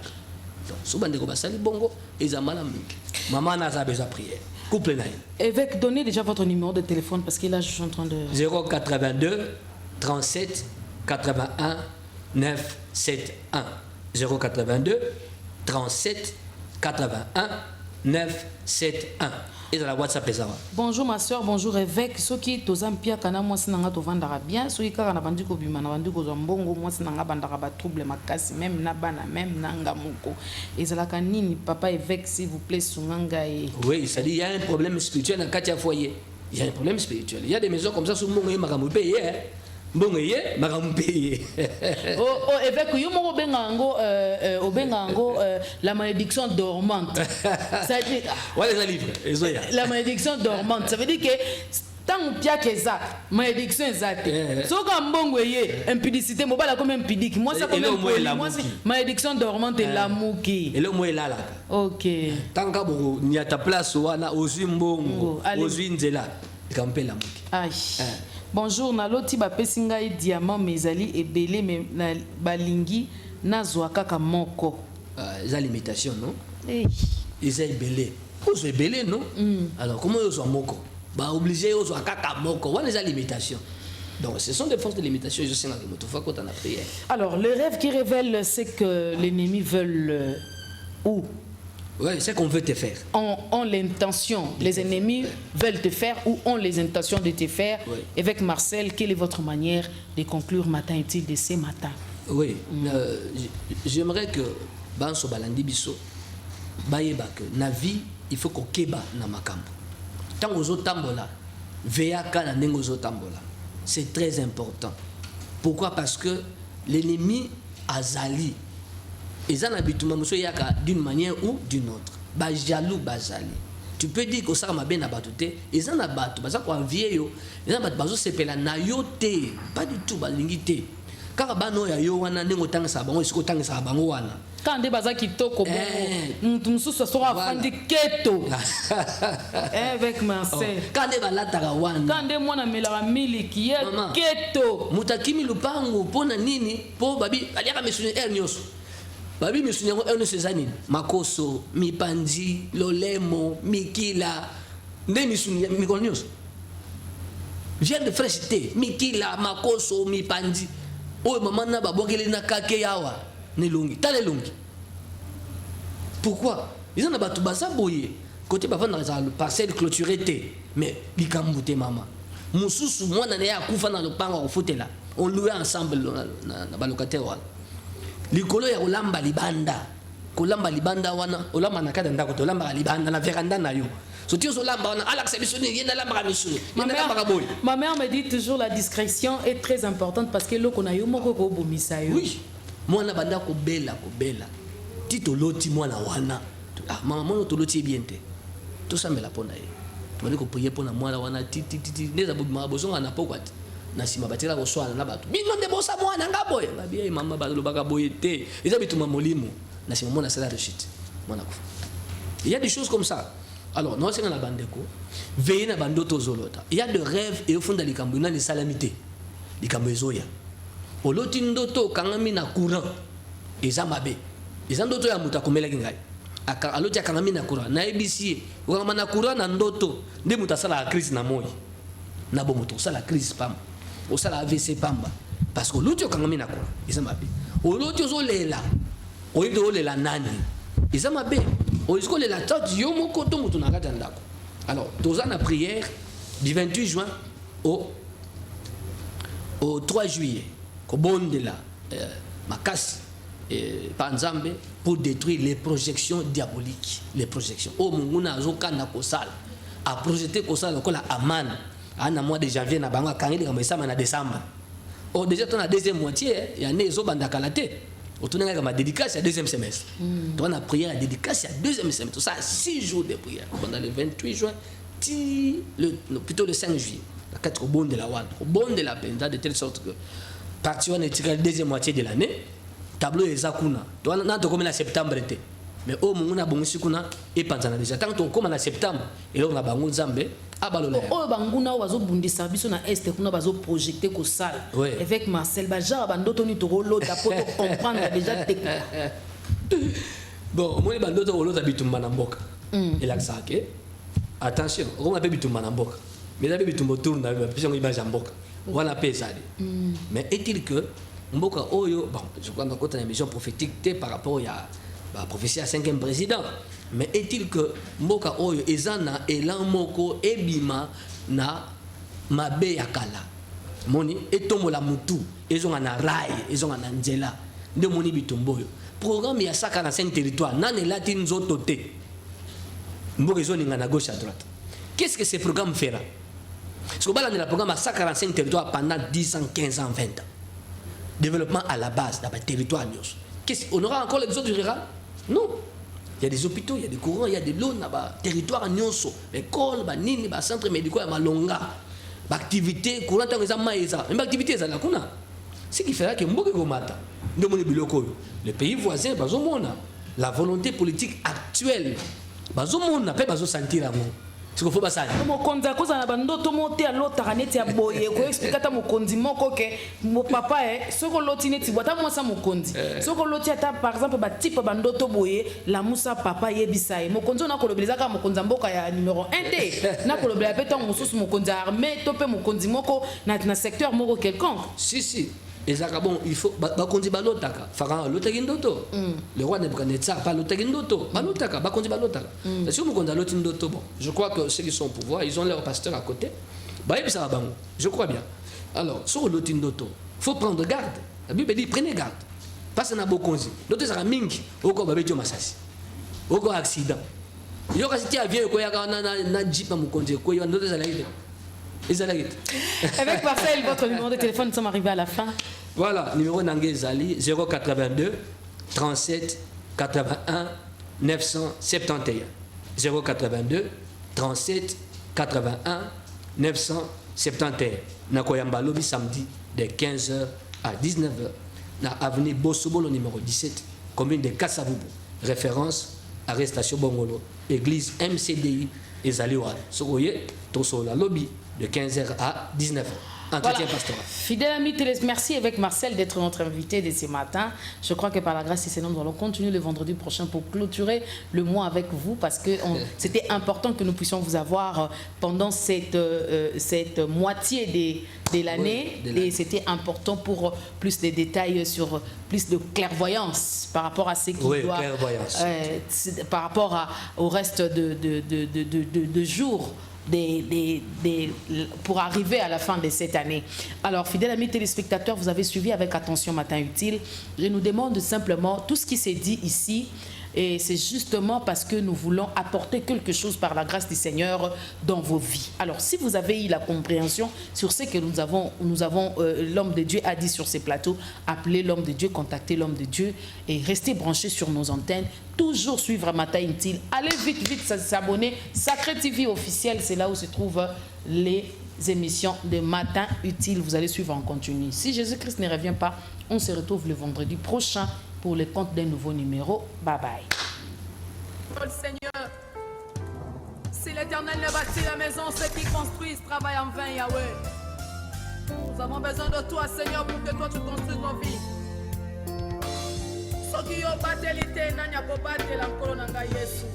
Maman n'a besoin de prière. Couple naï. Évêque, donnez déjà votre numéro de téléphone parce que là je suis en train de. 082 37 81 971. 082 37 81 971. Et dans la WhatsApp les avoir. Bonjour ma soeur, bonjour évêque. Ce qui est aux ampia kana moi sinanga to vandara bien. Ce qui kana bandi ko bima na bandi ko zombongo moi sinanga bandara ba trouble makasi même na bana même nanga moko. Et ça la kanini papa évêque s'il vous plaît sunganga et. Oui, ça dit il y a un problème spirituel dans Katia foyer. Il y a un problème spirituel. Il y a des maisons comme ça sous mon makamu payé. Bon yé makamu payé. Oh évêque yo moko bengango obengango la malédiction dormante. Ça dit ouais les livres la malédiction dormante ça veut dire que tant pia que ça malédiction exacte so ka mbongo yé impudicité mobala comme impudique moi ça comme moi malédiction dormante la muki et le mot est là. OK tant ka bo ni à ta place wana ozwi mbongo ozwi nzela kampe la muki. Aïe. Bonjour, naloti ba pesinga e diamant mezali ebele me na balingi nazwa kaka moko. Les limitations non? Eh. Ils ebele. Ozo ebele non? Alors comment ozo moko? Ba obligé ozo kaka moko. Wa les limitations. Donc ce sont des forces de limitation, je sais là que fois quand on a prié. Alors le rêve qui révèle c'est que l'ennemi veulent où? Oui, c'est qu'on veut te faire. Ont l'intention, les ennemis veulent te faire ou ont les intentions de te faire. Oui. Avec Marcel, quelle est votre manière de conclure matin utile de ce matin? Oui, j'aimerais que Banso Balandi Biso, Bayeba que na vie, il faut qu'on keba na makambo. Tant aux autres tambola, veya kana nengo aux autres tambola. c'est très important. Pourquoi? Parce que l'ennemi azali. Ils en habitent d'une manière ou d'une autre. Ba jaloux bazali. Tu peux dire que ça m'a bien abattu. Ils en abattent. Parce qu'on vieillo. Ils en abattent. Parce que c'est pas la naïveté. Pas du tout balingité. Car bano ya yo wana nengo tanga sabango isiko tanga sabango wana. Quand des bazar qui toko bon, nous sera fandi keto. Avec Marcel. Quand des balatara wana. Quand des mona mela miliki keto. Mutakimi lupango pona nini po babi aliaka mesuni ernios. Babi mesuni yango ernios sezani. Makoso, mipandi, lolemo, mikila. Ne mesuni mikolnios. Vient de fraîcheté, mikila, makoso, mipandi. Oh maman na babokele na kake yawa. Nelongi, tale longi. Pourquoi? Ils ont abattu basa boye. Côté bavant dans la parcelle clôturée té. Mais bikamboute maman. Mususu moi na ya kufa na lopanga au fotela. On louait ensemble na balocataire wana. Likolo ya olamba libanda. Kolamba libanda wana, olamba na kada ndako to olamba libanda na veranda na yo. Ma mère me dit toujours la discrétion est très importante parce que l'eau qu'on a eu, oui, moi na banda ko bela. Tito loti moi na wana. Ah maman to loti bien te. Tout ça me la pona ye. Tu m'as dit ko prier pour na moi na wana titi neza bobi ma bozo na pokwati. Na sima batela ko swana na batu. Bino de bosa moi na ngaboye. Ba bien maman ba lo baka boye te. Eza bituma molimo. Na sima moi na sala rechute. Moi na kufa. Il y a des choses comme ça. Alors, nous sommes dans la bande. Veillez dans la bande. Il y a des rêves et au fond de l'Ikambo, il y a des salamités. L'Ikambo est zoya. Au lot d'indoto, quand on a mis un courant, ils ont mabé. Ils ont d'autres à mouta comme les gars. À l'autre, quand on a mis un courant, na ABC, ou quand on a un courant, na ndoto, de mouta ça la crise na moi. Na bon mouton, ça la crise pam. Ou ça la AVC pamba. Parce que l'autre, quand on a mis un courant, ils ont mabé. Au l'autre, ils ont les là. Au lieu de les nani. Ils ont mabé. Alors, dans la prière du 28 juin au 3 juillet, pour détruire les projections diaboliques. Les projections. Oh, mon a a projeté la Aman en mois de janvier, en décembre. Oh, déjà, dans la deuxième moitié, il y a un kalaté. On a ma dédicace à deuxième semestre. On a prié à dédicace à deuxième semestre. Tout ça, 6 jours de prière. Pendant le 28 juin, plutôt le 5 juillet. La 4 au bon de la Wan, au bon de la Penda, de telle sorte que partir on est tiré la deuxième moitié de l'année. Tableau est Zakuna. On a comme en septembre. Mais au moment où on a bon Sikuna, et pendant déjà. Tant qu'on commence en septembre, et là on a Bango Zambé. Oh banguna wazo bundi service na est kuna bazo projeter ko salle avec Marcel Baja bandoto ni toro lota pour comprendre déjà technique. Bon moi bandoto ko lota bitumba na mboka et là ça que attention on appelle bitumba na mboka mais là bitumba tourne na biso ngi baja mboka wana pesa mais est-il que mboka oyo bon je crois dans une émission prophétique par rapport à la prophétie à 5e président. Mais est-il que mboka oyo ezana elan moko ebima na mabe yakala moni etomola mutu ezonga na rai ezonga na nzela nde moni bitumboyo programme ya 145 territoire nane lati nzoto te mboka ezoninga na gauche à droite. Qu'est-ce que ce programme fera? Parce que balanda le programme à 145 territoires pendant 10 ans 15 ans 20 ans développement à la base dans les territoires nyos. Qu'est-ce on aura encore l'exode rural? Non. Il y a des hôpitaux, il y a des courants, il y a des lots, territoire nyonso, école, nini, centre médical, malonga, activité, courant, même activité, ça là, ce qui fera que les pays voisins, la volonté politique actuelle, sentir l'amour. C'est qu'il faut pas ça. Mokonzi akoza na bandoto mote ya lota kaneti ya boye ko expliquer ta mokonzi moko ke mo papa soko loti neti bota mo sa mokonzi soko loti ata par exemple ba type bandoto boye la musa papa yebisa mokonzi na kolobeleza ka mokonzi mboka ya numéro 1 te na kolobela pe tant mosusu mokonzi armée to pe mokonzi moko na secteur moko quelconque. Si et ça bon il faut bakonzi balotaka fara lotaki ndoto le roi Nebuchadnezzar pas lotaki ndoto balotaka bakonzi balotaka parce que mokonzi loti ndoto bon je crois que ceux qui sont au pouvoir ils ont leur pasteur à côté ça va je crois bien. Alors sur loti ndoto faut prendre garde. La Bible dit prenez garde parce que na bokonzi ndoto ça mingi oko babejo masasi oko accident yo kasi ti avion ko ya na jeep mokonzi ko yo ndoto ça la ide Avec Marcel, votre numéro de téléphone, nous sommes arrivés à la fin. Voilà, numéro Nangé Zali 082 37 81 971. 082 37 81 971. Nakoyamba Lobi samedi de 15h à 19h. Na avenue Bossobolo numéro 17, commune de Kassaboubou. Référence arrestation Bongolo, église MCDI et Zaliwa. Sokoye, Toso la lobby de 15h à 19h. Entretien pastoral. Fidèle ami merci avec Marcel d'être notre invité de ce matin. Je crois que par la grâce du Seigneur, nous allons continuer le vendredi prochain pour clôturer le mois avec vous parce que c'était important que nous puissions vous avoir pendant cette moitié de l'année. Oui, et c'était important pour plus de détails sur plus de clairvoyance par rapport à ce qui doit... par rapport au reste de jours pour arriver à la fin de cette année. Alors, fidèles amis téléspectateurs, vous avez suivi avec attention Matin Utile. Je nous demande simplement tout ce qui s'est dit ici. Et c'est justement parce que nous voulons apporter quelque chose par la grâce du Seigneur dans vos vies. Alors, si vous avez eu la compréhension sur ce que nous avons l'homme de Dieu a dit sur ces plateaux, appelez l'homme de Dieu, contactez l'homme de Dieu et restez branchés sur nos antennes. Toujours suivre Matin Utile. Allez vite s'abonner. Sacré TV officiel, c'est là où se trouvent les émissions de Matin Utile. Vous allez suivre en continu. Si Jésus-Christ ne revient pas, on se retrouve le vendredi prochain pour le compte d'un nouveau numéro. Bye bye. Oh, Seigneur, si l'Éternel ne bâtit la maison, ceux qui construisent travaillent en vain, Yahweh. Nous avons besoin de toi, Seigneur, pour que toi tu construises nos vies. Soki yo batelite nanya ko batela nkolo nanga Yesu.